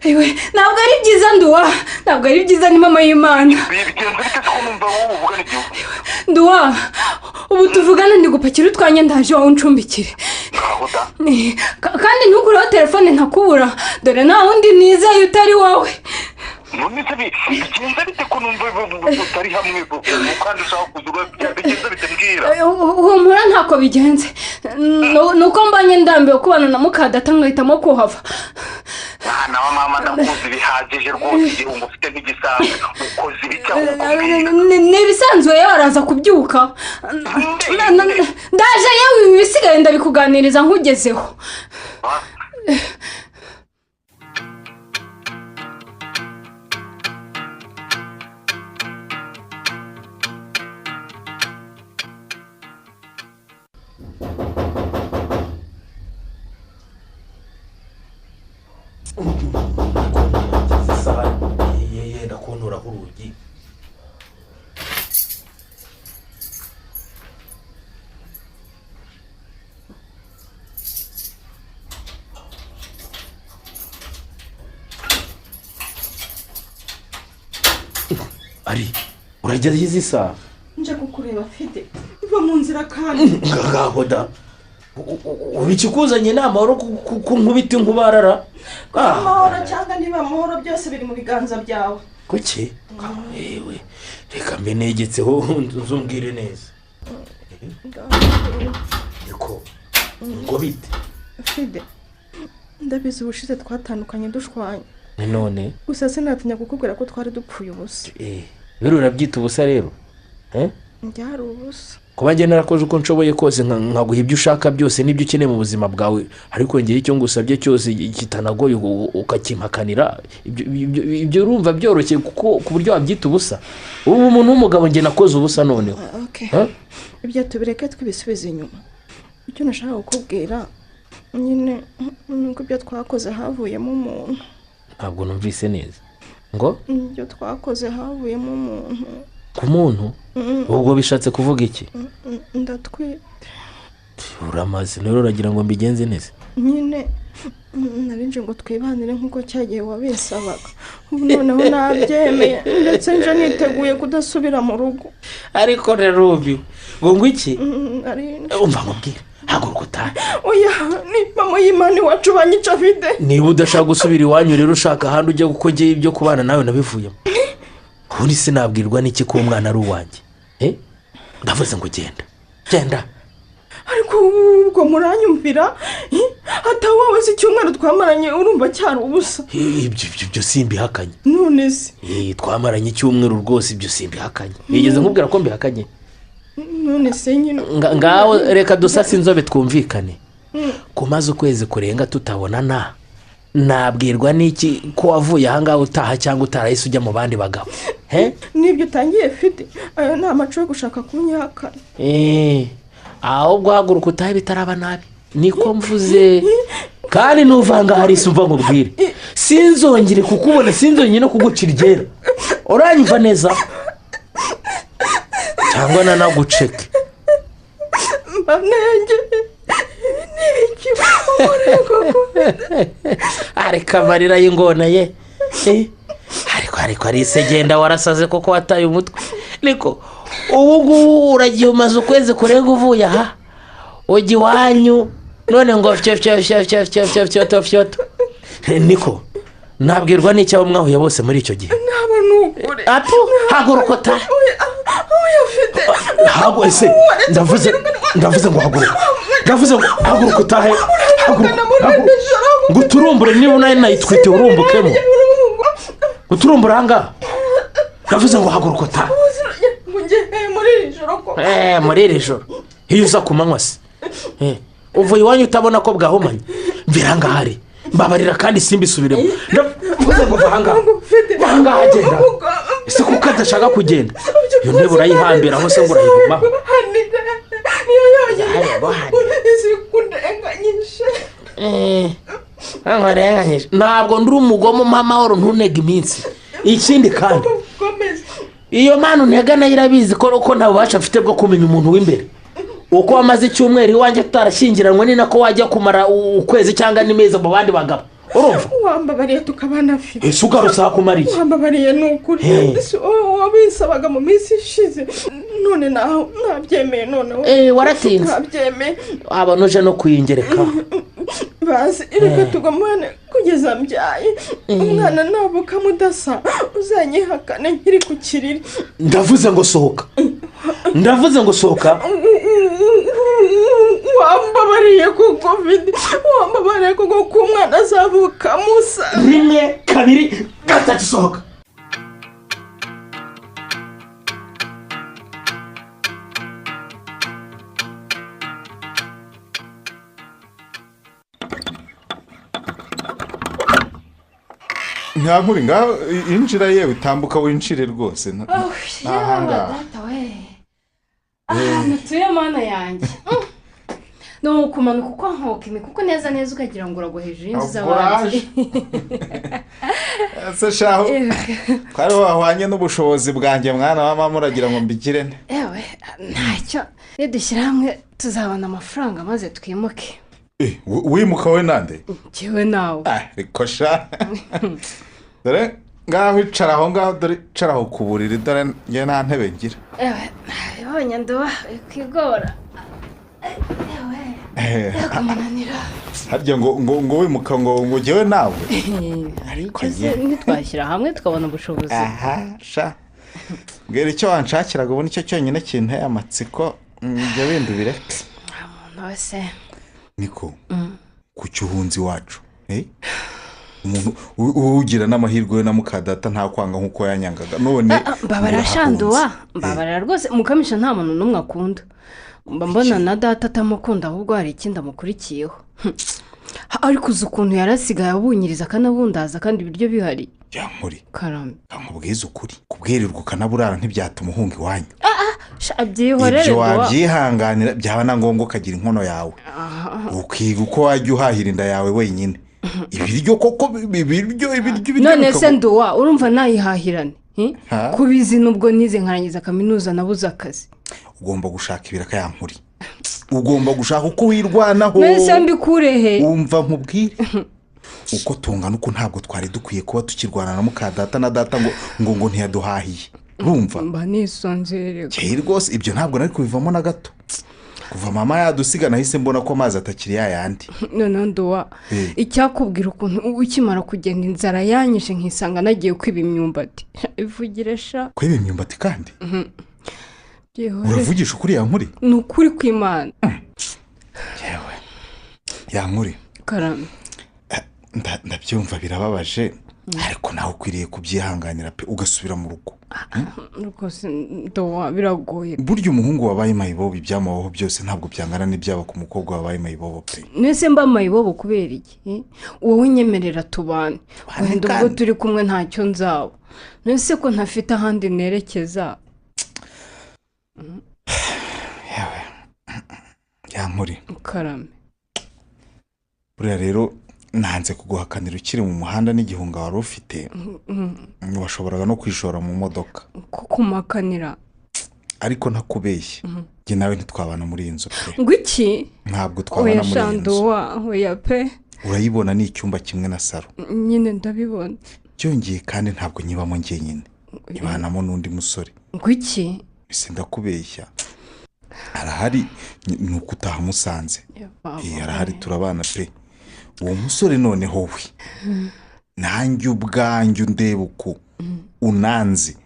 ewe ntabwo ari byiza nduwa ntabwo ari byiza ni mama y'Imana
bigenze bite ko numva wowe uvuga n'igihugu
nduwa ubu tuvugana ndi gupakira utwanya ndaje wawe uncumbikire kandi ntukureho telefone ntakubura dore nta wundi nizeye utari wowe
none se bigenze bite ko numva utari hamwe kandi ushaka kuzura bigenze bite mbwira
humura ntako bigenze nuko mbanye ndambiwe kubana na mukadata ngahitamo kuhava
nawe mama ndakuzi bihagije rwose igihungu ufite nk'igisanzwe ukoze ibicyaha
ni ibisanzwe yewe araza kubyuka ndaje yewe ibi bisigaye ndabikuganiriza nkugezeho
ndakunuraho urugi ari uragera izi saha
nje kukureba fide iva mu nzira kandi
ngaho da ubikikuzanye inama wari kunkubita inkubarara
amahoro cyangwa niba amahoro byose biri mu biganza byawe
kuki yewe reka mbe negetseho nzumbwire neza niko ngo bite
fide ndabizi ubushize twatandukanye dushwanye
none
gusa sinatinya kukubwira ko twari dupfuye ubusa
rero urabyita ubusa rero
byari ubusa
kuba njye narakoze uko nshoboye kose nkaguha ibyo ushaka byose n'ibyo ukeneye mu buzima bwawe ariko ngira icyo ngusabye cyose kitanagoye ukakimpakanira ibyo urumva byoroshye kuko ku buryo wabyita ubusa ubu umuntu w'umugabo njye nakoze ubusa noneho
ibyo tubireke twibisubiza inyuma icyo nashaka kukubwira nyine nuko ibyo twakoze havuyemo umuntu.
ntabwo numvise neza ngo
ibyo twakoze havuyemo umuntu.
ku muntu ubwo bishatse kuvuga iki?
ndatwite.
uramaze rero uragira ngo mbigenze neza?
nyine narinje ngo twibanire nk'uko cyagiye wabisabaga, ubu noneho nabyemeye ndetse nje niteguye kudasubira mu rugo.
ariko rero ubi ngo iki? umva nkubwire haguruka utahe.
oya ni mama y'Imana iwacu banyica vide.
niba udashaka gusubira iwanyu rero ushaka ahandi ujya kuko ngiye ibyo kubana nawe nabivuyemo. ubundi sinabwirwa n'iki ko umwana ari uwanjye? ndavuze ngo genda.
ariko ubwo muranyumvira atawawe si icyumweru twamaranye urumva cyari ubusa.
ibyo simbihakanye.
none se
twamaranye icyumweru rwose, ibyo simbihakanye. nigeze nkubwira ko mbihakanye?
none se nyine
ngaho reka dusase inzobe twumvikane. kumaze ukwezi kurenga tutabonana nabwirwa n'iki ko wavuye ahangaha utaha cyangwa utarahise ujya mu bandi bagabo?
nibyo utangiye fite ayo ni amacu yo gushaka kunyihakana.
ahubwo haguruka utahe bitaraba nabi niko mvuze. kandi nuvanga hari isumva nkubwire sinzongere kukubona, sinzongere no kuguca iryera. uranyumva neza cyangwa nanaguceke?
mbanenge niki
areka amarira y'ingona ye. ariko ari isegenda warasaze koko wataye umutwe. niko ubu ngubu uragiye umaze ukwezi kurenga uvuye aha ujya iwanyu none ngo fyoto. niko nabwirwa n'icyo abo mwahuye bose muri icyo gihe?
naba nukure.
haguruka utahe. ese ndavuze ngo haguruka. ndavuze ngo haguruka utahe. ngo uturumbure niba unari nayitwite urumbukemo. uturumbure ahangaha. ndavuze ngo haguruka utahe. muri iri joro iyo uza ku manywa se uvuye iwanyu utabona ko bwahumanye? mvira ngahari mbabarira kandi simbisubiremo. ndavuze ngo ahangaha agenda. ese kuko adashaka kugenda iyo ntebe urayihambira aho se ngo urayivumaho? ntabwo ndi umugome umpa amahoro ntunege iminsi. ikindi kandi iyo mpano ntega nayo irabizi ko nta bubasha mfite bwo kumenya umuntu w'imbere. uko wamaze icyumweru iwanjye tutarashyingiranywe ni nako wajya kumara ukwezi cyangwa n'imezi mu bandi bagabo. urumva
wambabariye tukabana afite.
ese ugarutse kumariye?
wambabariye ni ukuri wabisabaga mu minsi ishize none naho nabyemeye. noneho
waratinze.
nabyemeye
abantu uje no kuyingereka.
bazi reka tugumane kugeza mbyaye umwana navuka mudasa uzanyihakane nkiri ku kiriri.
ndavuze ngo sohoka.
wambabariye kuko vidi wambabariye kuko ko umwana azavuka musa.
rimwe kabiri gatatu sohoka.
ntankuri ngaho injira yewe utambuka winjire rwose.
ahangaha ahantu tuye mana yanjye ni ukumanuka uko nkokime kuko neza ukagira ngo uragwa hejuru y'inzu z'abandi.
ese shaho twari wahwanye n'ubushobozi bwanjye mwana wa mama uragira ngo mbigire nte?
yewe ntacyo iyo dushyira hamwe tuzabona amafaranga maze twimuke.
wimuka we nande?
njyewe nawe.
ariko sha dore ngaho icara aho ngaho, dore icara aho ku buriri, dore njye nta ntebe ngira.
yabonye nduba kwigora. akamunanira
harya ngo wimuka ngo njyewe nawe.
ariko se ntitwashyira hamwe tukabona ubushobozi.
sha mbwira icyo wanshakiraga ubu nicyo cyonyine kinteye amatsiko. ibyo bindi bireke.
umuntu wese
niko ku cyuhunzi wacu umuntu ugira n'amahirwe na mukadata nta kwanga nkuko yanyangaga none.
mbabara shanduwa mbabara rwose mukamisha nta muntu n'umwe akunda. mbona na data atamukunda ahubwo hari ikindi amukurikiyeho. ariko uzi ukuntu yarasigaye abunyiriza akanabundaza kandi ibiryo bihari.
yankuri
karame
kamubwiza ukuri kubwirirwa ukanaburara ntibyatuma uhunga iwanyu.
abyihorere
ibyo
Nduwa.
wabyihanganira byaba na ngombwa ukagira inkono yawe ukiga uko wajya uhahira inda yawe wenyine ibiryo koko ibiryo
none se Nduwa urumva nayihahirane kubizi nubwo nize nkarangiza kaminuza nabuze akazi
ugomba gushaka ibiraka yankuri ugomba gushaka uko wirwanaho
mbese mbikurehe
umva nkubwire uko tungana uko ntabwo twari dukwiye kuba tukirwana na mukadata na data ngo ntiyaduhahiye urumva
mba nisonzererwa
rwose ibyo ntabwo nari kubivamo na gato kuva mama yadusiga nahise mbona ko amazi atakiri yayandi
none Nduwa icyakubwira ukuntu ukimara kugenda inzara yanyishe nkisanga nagiye kwiba imyumbati ivugire sha
kwiba imyumbati kandi uravugisha ukuri yankuri
ni ukuri kw'Imana
yewe yankuri
karame
ndabyumva birababaje ariko nawe ukwiriye kubyihanganira pe ugasubira mu rugo
rwose Nduwa biragoye
burya umuhungu wabaye mayibobo ibyamubaho byose ntabwo byangana n'ibyaba ku mukobwa wabaye mayibobo pe
nese mba mayibobo kubera iki wowe nyemerera tubane wenda ubwo turi kumwe ntacyo nzaba nese ko ntafite ahandi nerekeza
yewe yankuri
karame
buriya rero nanze kuguhakanira ukiri mu muhanda n'igihunga wari ufite washoboraga no kwishora mu modoka
kumakanira
ariko ntakubeshye njye nawe ntitwabana muri iyi nzu pe
ngo iki
ntabwo twabana muri iyi nzu
oya pe
urayibona ni icyumba kimwe na saro
nyine ndabibona
byongeye kandi ntabwo nyibamo njyenyine ibanamo n'undi musore
ngo iki
ese ndakubeshya arahari ni uko utahamusanze arahari turabana pe uwo musore noneho we nanjye ubwanjye undeba uko unanze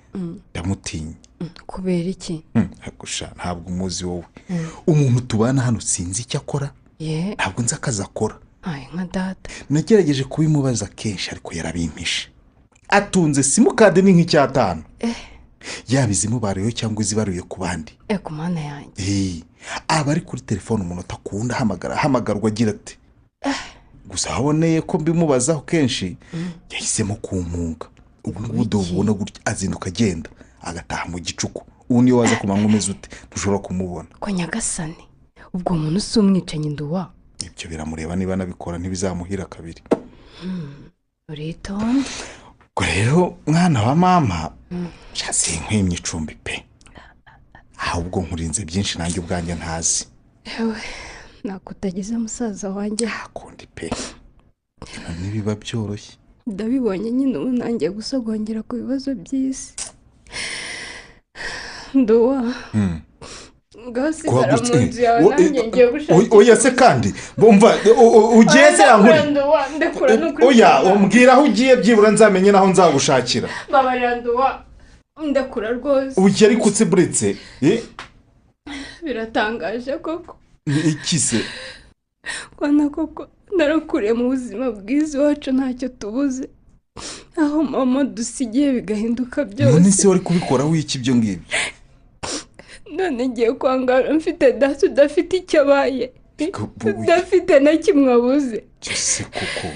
ndamutinya
kubera iki
ntabwo umuzi wowe umuntu tubana hano sinzi icyo akora ntabwo nzi akazi akora
nka data
nagerageje kubimubaza kenshi ariko yarabimpishe atunze simukade ni nk'icyatanu yaba izimubariyeho cyangwa izibaruye ku bandi
ku mana yanjye
aba ari kuri telefone umunota kuwundi ahamagarwa agira ati gusa haboneye ko mbimubazaho kenshi yahisemo kumpunga ubu ngubu ubona gutya azinduka agenda agataha mu gicuku ubu niyo waza kumanywa umeze ute ntushobora kumubona
ko nyagasani ubwo muntu si umwicanyi Nduwa
ibyo biramureba niba nabikora ntibizamuhira kabiri
uritonde
ubwo rero mwana wa mama nshase nkwimye icumbi pe ahubwo nkurinze byinshi nanjye ubwanjye ntazi
yewe nakutagize musaza wanjye
hakundi pe nibiba byoroshye
ndabibonye nyine ubu nanjye gusogongera ku bibazo by'isi Nduwa ngasigara mu nzu yawe nanjye ngiye gushaka
oya se kandi bumva ugiye se yankuri oya umbwira aho ugiye byibura nzamenye naho nzagushakira
babarira Nduwa ndakura rwose
ugiye ariko utsiburetse
biratangaje koko
iki se
kwana koko narakuriye mu buzima bwiza iwacu ntacyo tubuze aho mama dusigiye bigahinduka byose
none se wari kubikoraho iki ibyo ngibyo
none ngiye kwangara mfite data udafite icyo abaye udafite na kimwe abuze
se koko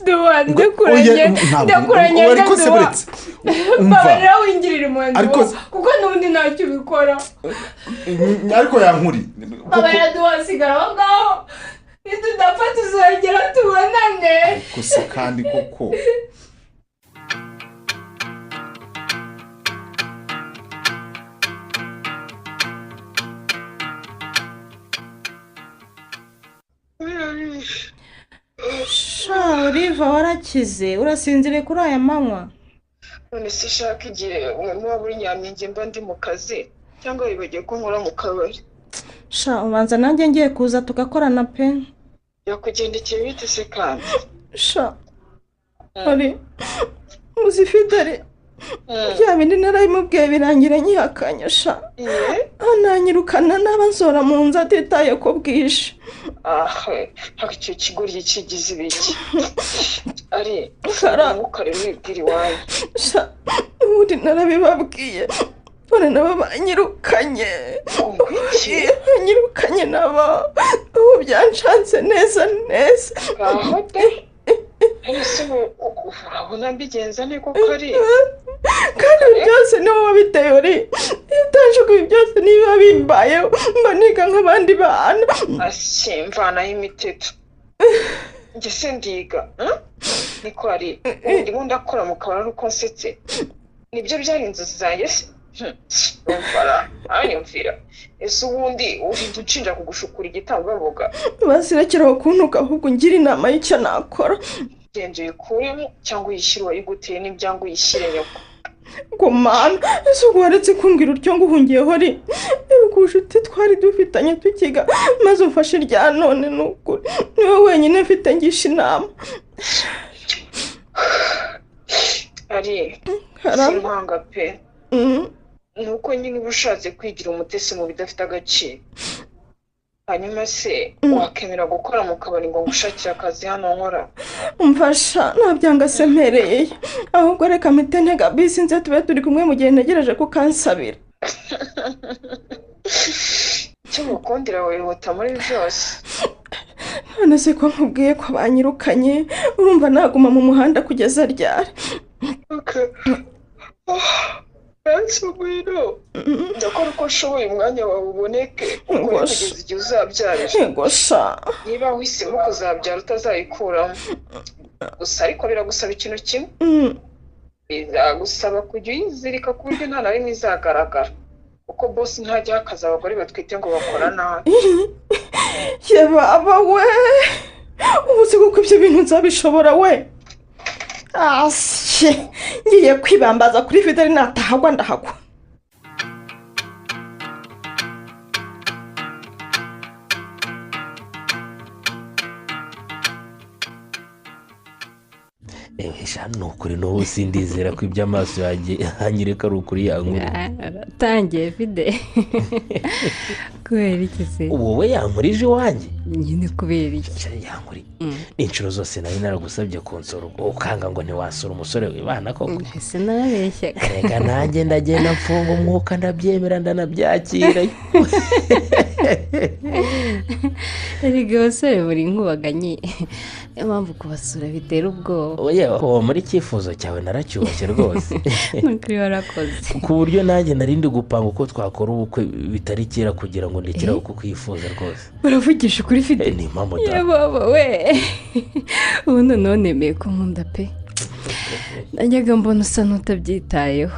Nduwa ndakuranye
ariko se buretse
babarira wingirira impunzi kuko n'ubundi ntacyo ubikora
ariko yankuri
babarira Nduwa sigara aho ngaho nitudapfa tuzongera tubonane
gusa kandi koko
Oliva warakize urasinzire kuri aya manywa
none se shaka igihe umuntu waba uri nyamyenge mba ndi mu kazi cyangwa wibagiwe ko nkora mu kabari
ubanza nanjye ngiye kuza tugakorana pe
yakugendekeye bite se kandi
ari muzifidare bya bindi narabimubwiye birangira nyihakanya ananyirukana n'abazora mu nzu atitaye ko bwije
icyo kigoryi kigize ibiki ari ntukare wibwira iwawe
ubundi narabibabwiye none nabo banyirukanye banyirukanye nabo ubu byanshanze neza
aho pe ese urabona mbigenza niko kari
kandi byose ni wowe wabiteye uri iyo utaje
ahubwo ibi byose niba bimbayeho mba niga nk'abandi bana.
mvanaho imiteto njye se ndiga niko ari ndimo ndakora mu kabari uko nsetse nibyo byari inzozi zanjye se umfara anyumvira ese ubundi urinda ucinja kugushukura igitambambuga
basirekeraho kuntuka ahubwo ngira inama y'icyo nakora.
genda uyikuremo cyangwa uyishyire uwayiguteye n'ibyangwa uyishyire nyoko.
ngo mana ese ubwo waretse kumbwira utyo ngo uhungiyeho ari ibikunshuti twari dufitanye tukiga maze umfashe irya none n'ukuri niwe wenyine mfite ngisha inama.
ari simpanga pe nuko nyine uba ushatse kwigira umutesi mu bidafite agaciro hanyuma se wakemera gukora mu kabari ngo ngushakire akazi hano nkora.
umfasha nabyanga se mpereye ahubwo reka mpite ntega bisi nze tube turi kumwe mu gihe ntegereje ko kansabira.
icyo mukundira wihuta muri byose.
none se ko nkubwiye ko banyirukanye urumva naguma mu muhanda kugeza ryari?
Ansubiro ndakora uko nshoboye umwanya wawe uboneke kugeza igihe uzabyarira. Niba wahisemo kuzabyara utazayikuramo gusa ariko biragusaba ikintu kimwe bizagusaba kujya uyizirika ku buryo nta na rimwe izagaragara kuko bosi ntajyaho akazi abagore batwite ngo bakora nabi.
ye baba we ubu se kuko ibyo bintu nzabishobora we? ashe ngiye kwibambaza kuri Fideli natahagwa ndahagwa.
ni ukuri n'ubu sindizera ko iby'amaso yanjye hanyereka ari ukuri yankuri.
aratangiye Fide kubera iki se?
wowe yankurije iwanjye
nyine kubera iki?
yankuri inshuro zose nari naragusabye kunsura ukanga ngo ntiwasura umusore wibana koko.
ese narabeshya
reka nanjye ndagenda mfunga umwuka ndabyemera ndanabyakira.
erega abasore buri nkubaganye niyo mpamvu kubasura bitera ubwoba.
uwo muri icyifuzo cyawe naracyubashye rwose.
nukuri warakoze
ku buryo nanjye narindi gupanga uko twakora ubukwe bitari kera kugira ngo ndekere uko kwifuza rwose.
uravugisha ukuri Fide?
ni impamvu da.
ye baba we ubu noneho nemeye ko nkunda pe najyaga mbona usa n'utabyitayeho.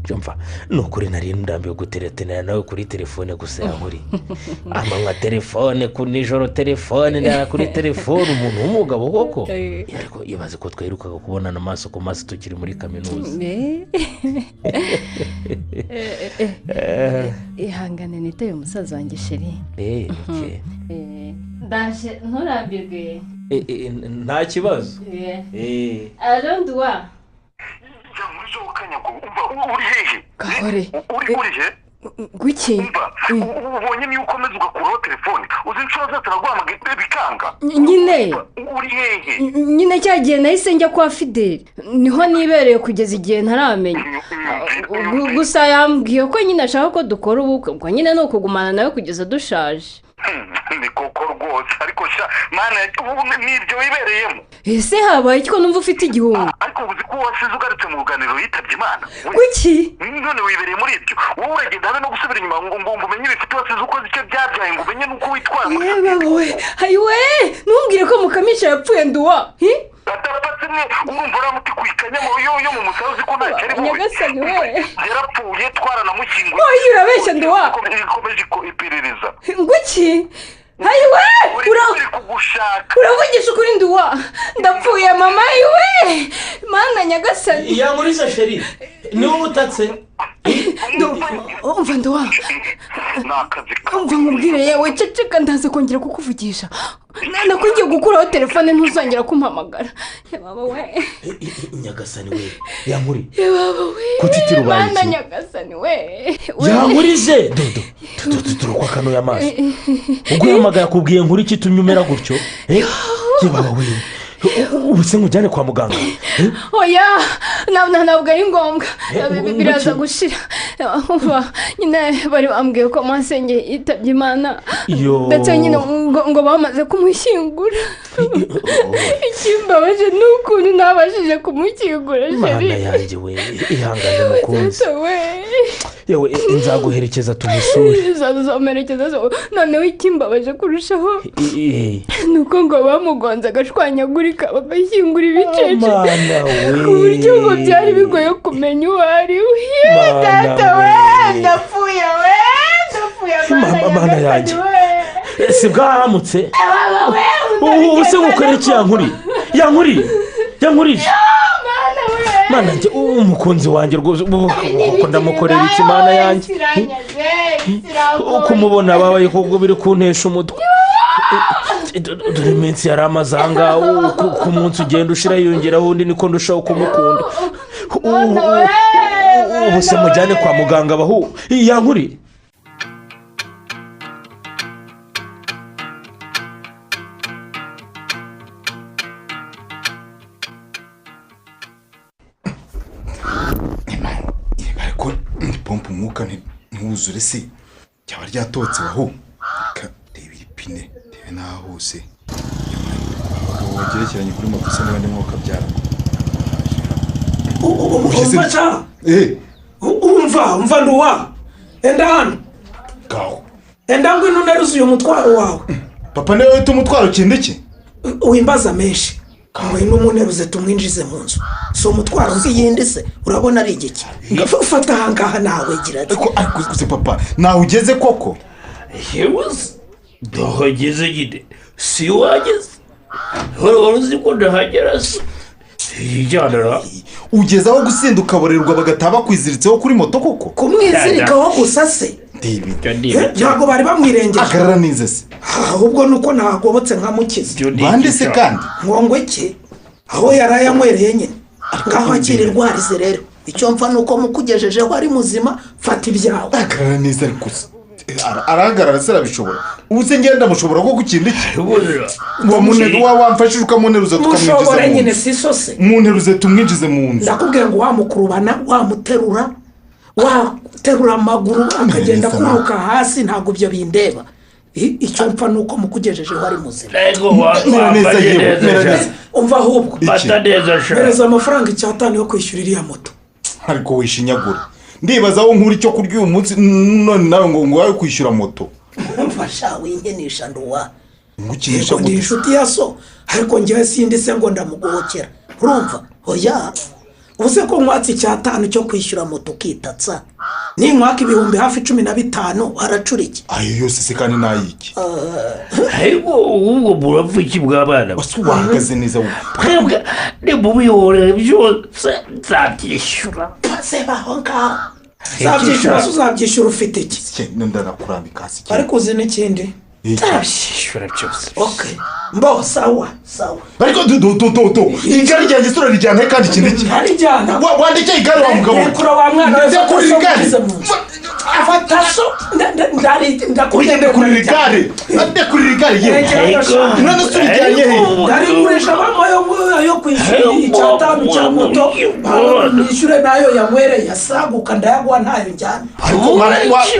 jumva ni ukuri nari ndambiwe guteretenera nawe kuri telefone gusa yankuri amanywa telefone ku nijoro telefone ndara kuri telefone umuntu w'umugabo koko ariko ibaze ko twirukaga kubonana amaso ku maso tukiri muri kaminuza.
ihangane nitaye umusaza wanjye sheri. ndaje nturambirwe.
nta kibazo.
aronduwa
uri hehe?
Kahore
uri he?
Guki?
Ubonye niyo ukomeza ugakuraho telefone uzi inshuro zose araguhamagaye bikanga.
Nyine
uri hehe?
nyine cyagiye nahise njya kwa Fideli niho nibereye kugeza igihe ntaramenya. Gusa yambwiye ko nyine ashaka ko dukora ubukwe ubwo nyine ni ukugumana nawe kugeza dushaje.
ni koko rwose ariko sha mana nibyo wibereyemo.
ese habaye ko numva ufite igihungu?
ariko uzi ko wasize ugarutse mu ruganiriro yitabye Imana.
Kuki?
none wibereye muri ibyo wowe uragenda habe no gusubira inyuma ngo umenye ibifite wasize ukoze icyo byabyaye ngo umenye n'uko witwara.
yewe hayiwe ntumbwire ko Mukamisha yapfuye nduwa.
adapatse mwe urumva uramuti kwikanya yo mu musazi ko ntacyo ari wowe.
Nyagasani we
yarapfuye twaranamushyinguye.
oya urabeshya nduwa.
ikomeje iperereza.
Nguki? hayiwe uravugisha ukuri nduwa ndapfuye mama yiwe mana Nyagasani.
yankuriza sheri niwe utatse.
umva nduwa umva nkubwire yewe ceceka ndaza kongera kukuvugisha nako ngiye gukuraho telefone ntuzongera kumpamagara. baba we
Nyagasani we yankuri
baba we
kutitira ubaye
mana Nyagasani we
yankurize dodo turukwa kano y'amaso ubwo yamagara kubwiye nkuri ikitumye umera gutyo. baba we ubu se nkujyane kwa muganga.
oya ntabwo ari ngombwa biraza gushira. nyine bari bambwiye ko masenge yitabye Imana ndetse nyine ngo bamaze kumushyingura. ikimbabaje ni ukuntu ntabashije kumushyingura.
mana yanjye we ihangane mukunzi. yewe nzaguherekeza tumusure.
zamerekeza noneho ikimbabaje kurushaho ni uko ngo bamugonze agashwanyagurika bagashyingura ibicece ku buryo ngo byari bigoye kumenya uwo ari we. Data we ndapfuye
mana yanjye si bwahamutse ubu se gukorera iki yankurije mana yanjye umukunzi wanjye rwose uko ndamukorera iki mana yanjye kumubona babaye kubwo biri kuntesha umutwe. dore iminsi yari amazanga ku munsi ugenda ushira yongeraho undi niko ndushaho kumukunda. ubu se mujyane kwa muganga bahu yankuri.
ariko pompa umwuka ntuzure se cyaba ryatotse bahu reba ipine reba n'aho hose abagabo bagerekeranye kuri moto se n'abandi mwuka byara
umva nduwa enda hano enda ngwino neruze uyu mutwaro wawe.
papa niwe wita umutwaro kindi ki
wimbaza menshi ngwino umuneruze tumwinjize mu nzu. si umutwaro nzi yindi se urabona ari igiki ufata ahangaha nawe gira ati
ariko se papa nawe ugeze koko
yewe ndahageze gide si wageze wari uzi ko ndahagera se yijyanira
ugeze aho gusinda ukaborerwa bagataha bakwiziritseho kuri moto koko
kumwizirikaho gusa se ntabwo bari bamwirengera
agarara nize se
ahubwo nuko ntagobotse nka mukiza
bande se kandi
ngo iki aho yari yanywereye nyine ngaho akiri rwarize rero icyo mfa nuko mukugejejeho ari muzima fata ibyawe.
agarara nize ariko arahagarara se arabishobora ubu se ngenda mushobora ko gukindi iki wamfashije ukamuneruza tukamwinjiza
mushobora nyine si so se
muneruze tumwinjize mu nzu.
ndakubwiye ngo wamukurubana wamuterura waterura amaguru akagenda kuruka hasi ntabwo ibyo bindeba. icyo mpfa nuko mukugejejeho ari muzima. umva ahubwo mereza amafaranga 500 yo kwishyura iriya moto.
ariko wishinyagura ndibaza aho nkuri cyo kurya uyu munsi none nawe ngo wawe kwishyura moto.
mfasha wingenisha nduwa
ngukinisha
ndi inshuti ya so ariko njyewe sindi se ngo ndamugohokera urumva oya ubuze ko mwatsi 500 cyo kwishyura moto kitatsa ni mwaka ibihumbi hafi 15 haracuriki
ayo yose se kandi nayiki
ariko ubwo burapfuki bw'abana
basubahagaze neza
twebwe ni mubiyore byose nzabyishyura
se bahonga zabyishyura ufite iki
ndanakurambika hasi
ariko uzi n'ikindi
nzabyishyura byose.
okay mbo sawa
ariko do igari ryanjye sura rijyana kandi ikindi ki
harijyana
wandike igari wa mugabo
kura wa mwana
wese kuri igari
afata so
ndakugende kuri igari yewe none surijyanye he
ndarigurisha mama yo kwishyura 500 cya moto nishyure nayo yamwere yasaguka ndayagwa ntayo njyana
ariko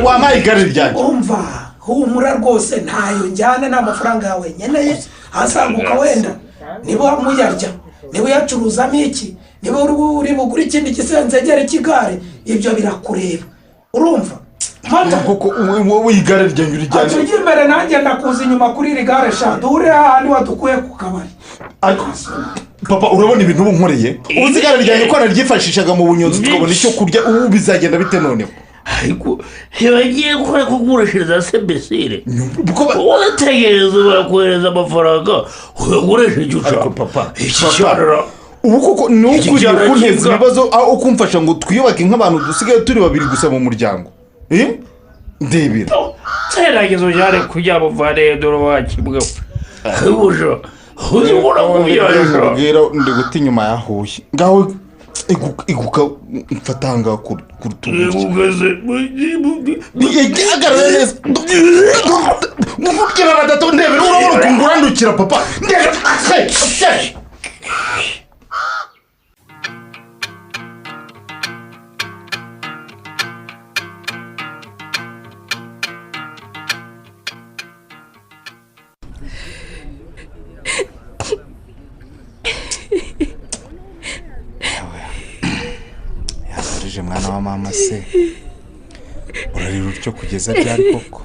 wamaye igari ryanjye
umva humura rwose ntayo njyana n'amafaranga yawe nyeneye asaguka wenda niba muyarya niba yacuruzamo iki niba uri bugura ikindi gisenzegere kigare ibyo birakureba urumva
mata koko wowe igare ryanjye urijyana
tujye imbere nanjye ndakuza inyuma kuri iri gare shadure handi wadukuye ku kabari.
papa urabona ibintu ubu nkoreye uzi igare ryanjye ko naryifashishaga mu bunyonzi tukabona icyo kurya ubu bizagenda bite noneho
ariko ntibagiye kugurishiriza sebesire utegereza barakohereza amafaranga uyagurisha icyo ushaka
papa ubu koko ni ukuriye kunteza ibibazo aho kumfasha ngo twiyubake nk'abantu dusigaye turi babiri gusa mu muryango ndebera
serageze ujyane kujya muvane dore wakibwa ubujo uzibura
kubwira ndi guta inyuma yahuye ngaho iguka mfatanga ku rutugu agarara neza muvukira batatu ndebera urabona kungurandukira papa mwana wa mama se urarira utyo kugeza ryari koko?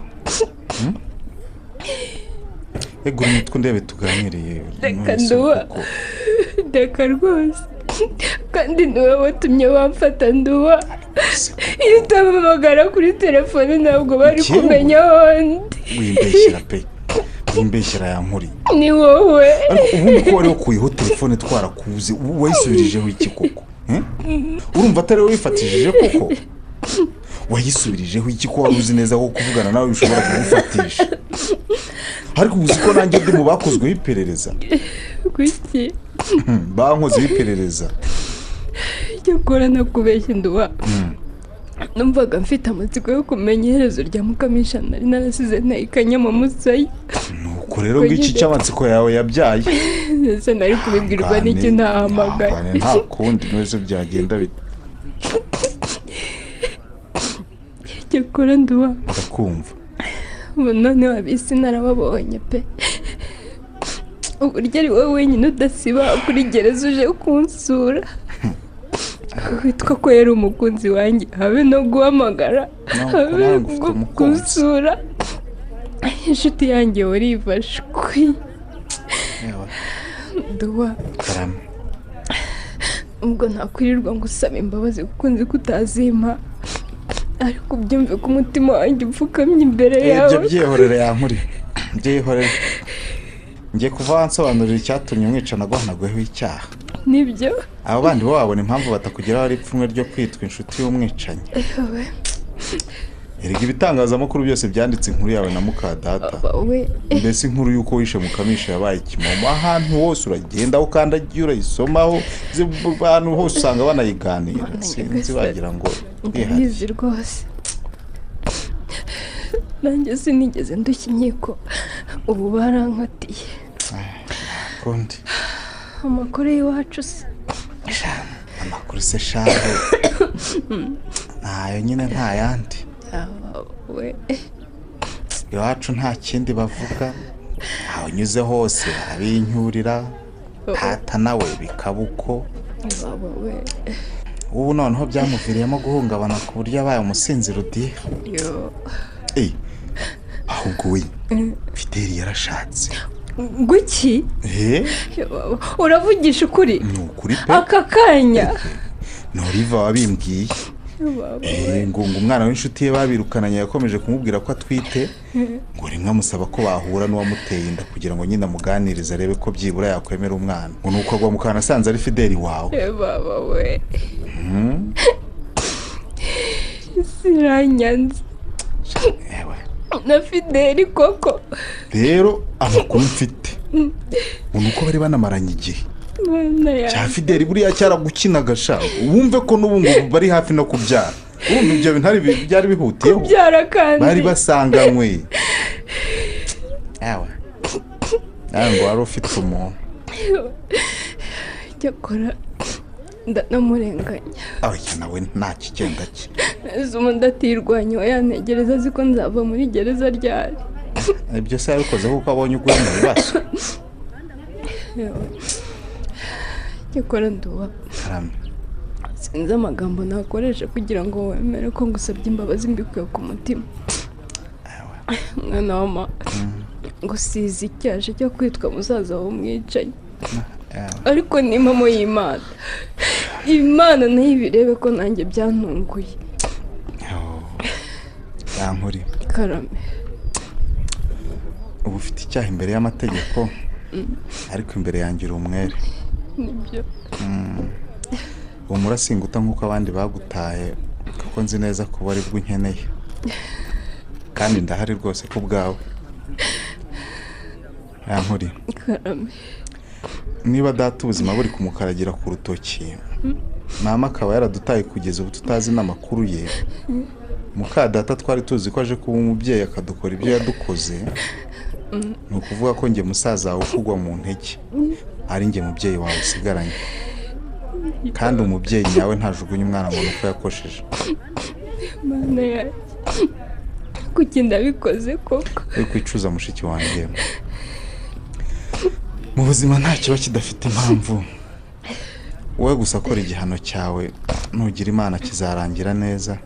Ego umutwe ndebe tuganiriye.
Reka Nduwa, reka rwose, kandi niwe watumye bamfata Nduwa. Iyo utabamagara kuri telefone ntabwo bari kumenya ahondi.
Wimbeshyira pe, wimbeshyira Yankuri.
Ni wowe.
Ubundi ko wari ukuyeho telefone twarakuze, wayisubirijeho iki koko? Urumva atari wowe wifatishije koko? Wayisubirijeho iki ko wari uzi neza ko kuvugana nawe bishobora kugufatisha? Ariko uzi ko nanjye ndi mu bakozweho iperereza.
Kuki?
Bankoze iperereza.
Cyakora nakubeshye Nduwa. Numvaga mfite amatsiko yo kumenya iherezo rya Mukamisha nari narasize ntayikanya mu musaya.
Nuko rero ngiki cy'amatsiko yawe yabyaye.
Ese nari kubibwirwa n'iki ntahamagaye.
Nta kundi neza byagenda bite.
Cyakora Nduwa.
Ndakumva.
None wabisi narababonye pe. Uburyo ari wowe wenyine udasiba kuri gereza uje kunsura. Witwa ko yari umukunzi wanjye, habe no guhamagara, habe gusura. Inshuti yanjye warifashwe. Nduwa. Ubwo ntakwirirwa ngo usaba imbabazi kuko nzi ko utazimpa. Ariko byumve ko umutima wanjye upfukamye imbere yawe.
Ibyo byihorere Yankuri. Byihorere. Ngiye kuva nsobanurira icyatumye umwicana guhanagweho icyaha.
Nibyo?
Abo bandi bo babona impamvu batakugeraho ari ipfunwe ryo kwitwa inshuti y'umwicanyi. Erega ibitangazamakuru byose byanditse inkuru yawe na Mukadata. Mbese inkuru y'uko wishe Mukamisha yabaye ikimomo. Ahantu hose uragenda ukandagiye urayisomaho, abantu hose usanga banayiganira. Sinzi bagira ngo
bizi rwose. Nanjye sinigeze ndushya inkiko, ubu barankatiye.
Kundi
amakuru y'iwacu se.
Amakuru se shaho. Ntayo nyine nta yandi. Iwacu nta kindi bavuga. Aho unyuze hose abincyurira. Tata nawe bikabuko. Ubu noneho byamuviriyemo guhungabana ku buryo abaye umusinzi rudiha. Ahubwo we Fideli yarashatse.
Guki? Uravugisha ukuri?
Ni ukuri pe.
Aka kanya?
Noriva wabimbwiye. Ngo umwana w'inshuti ye babirukananye yakomeje kumubwira ko atwite, ngo rimwe amusaba ko bahura n'uwamuteye inda kugira ngo nyine amuganirize arebe ko byibura yakwemera umwana. Ngo nuko agwa mu kantu asanze ari Fideli wawe.
Baba we. Siranyanze. Na Fideli koko.
Rero amakuru mfite unuko bari banamaranye igihe. Cya Fideli buriya cyaragukinaga sha. Wumve ko n'ubu ngo bari hafi no kubyara. Urumva ibyo bintu hari byari bihutiyeho.
Kubyara kandi
bari basanganywe. Ngo wari ufite umuntu.
Cyakora ndanamurenganya.
Oya nawe nta kigenda cye.
Zumu ndatirwanya yantegereza azi ko nzava muri gereza ryari.
Ibyo se yabikoze kuko abonye uguye mu bibazo.
Cyakora Nduwa. Sinzi amagambo nakoresha kugira ngo wemere ko ngusabye imbabazi mbikuye ku mutima. Mwana wama gusiza icyasha cyo kwitwa musaza w'umwicanyi. Ariko ni impamo y'Imana. Imana nayo ibirebe ko nanjye byantunguye.
Yankuri.
Karame.
Ubu ufite icyaha imbere y'amategeko, ariko imbere yanjye uri umwere.
Nibyo.
Ubu murasinguta nk'uko abandi bagutaye, kuko nzi neza ko bari bwo nkeneye. Kandi ndahari rwose ku bwawe. Yankuri.
Karame.
Niba data ubuzima buri kumukaragira ku rutoki, mama akaba yaradutaye kugeza ubu tutazi n'amakuru ye. Mukadata twari tuzi ko aje kuba umubyeyi akadukora ibyo yadukoze. Ni ukuvuga ko njye musaza wawe ukugwa mu ntege ari njye mubyeyi wawe usigaranye. Kandi umubyeyi nyawe ntajugunya umwana ngo nuko yakosheje.
Mana yawe. Kuki ndabikoze koko?
Uri kwicuza mushiki wanjye. Mu buzima nta kiba kidafite impamvu. Wowe gusa akora igihano cyawe nugira Imana kizarangira neza,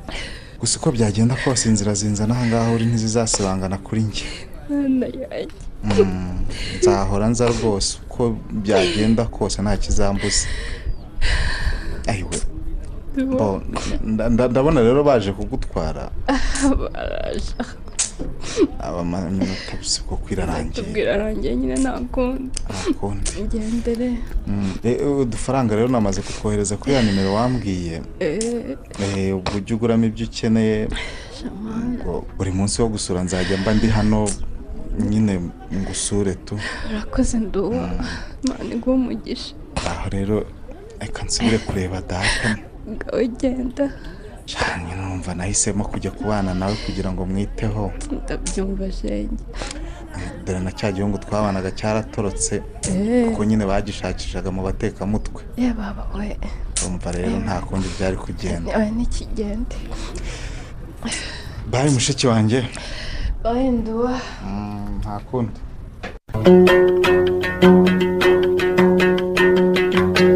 gusa uko byagenda kose inzira zinzana aha ngaha uri ntizizasibangana kuri njye.
mwana yanjye
nzahora nza rwose uko byagenda kose nta kizambuza. ayiwe ndabona rero baje kugutwara.
baraje
abamanota bise ko kwirarangiye.
bwirarangiye nyine ntakundi ngendere.
udufaranga rero namaze kutwohereza kuri ya nimero wambwiye. ubwo ujya uguramo ibyo ukeneye. buri munsi wo gusura nzajya mba ndi hano nyine ngusure tu.
urakoze nduwa mani guha umugisha.
aho rero reka nsubire kureba data.
ngawe genda.
cyane numva nahisemo kujya kubana nawe kugira ngo mwiteho.
ndabyumva shenge.
dore na cya gihungu twabanaga cyaratorotse kuko nyine bagishakishaga mu batekamutwe.
baba we
umva rero nta kundi byari kugenda.
n'ikigende.
bayi mushiki wanjye.
bayi nduwa.
nta kundi.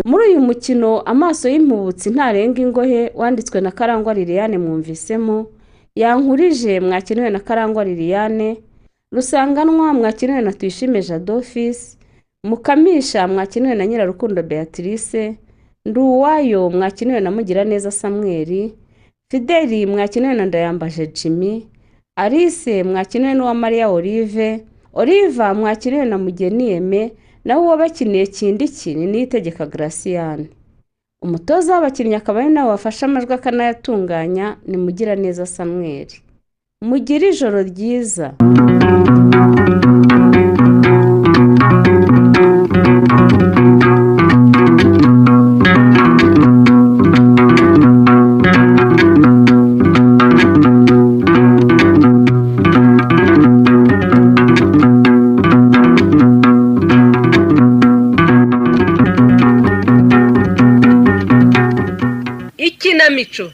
muri uyu mukino amaso y'impubutsi ntarenga ingohe wanditswe na Karangwa Liliane mwumvisemo, yankurije mwakiniwe na Karangwa Liliane, Rusanganwa mwakiniwe na Tuyishime Jadofis, Mukamisha mwakiniwe na Nyirarukundo Beatrice, Nduwayo mwakiniwe na Mugiraneza Samuel, Fideli mwakiniwe na Ndayambaje Jimmy, Alice mwakiniwe n'uwa Maria Oliva mwakiniwe na Mugeni Aime, naho uwabakiniye Kindiki ni Niyitegeka Graciane. umutoza w'abakinnyi akaba ari nawe wafashe amajwi akanayatunganya ni Mugiraneza Samuel. mugire ijoro ryiza.
Ikinamico.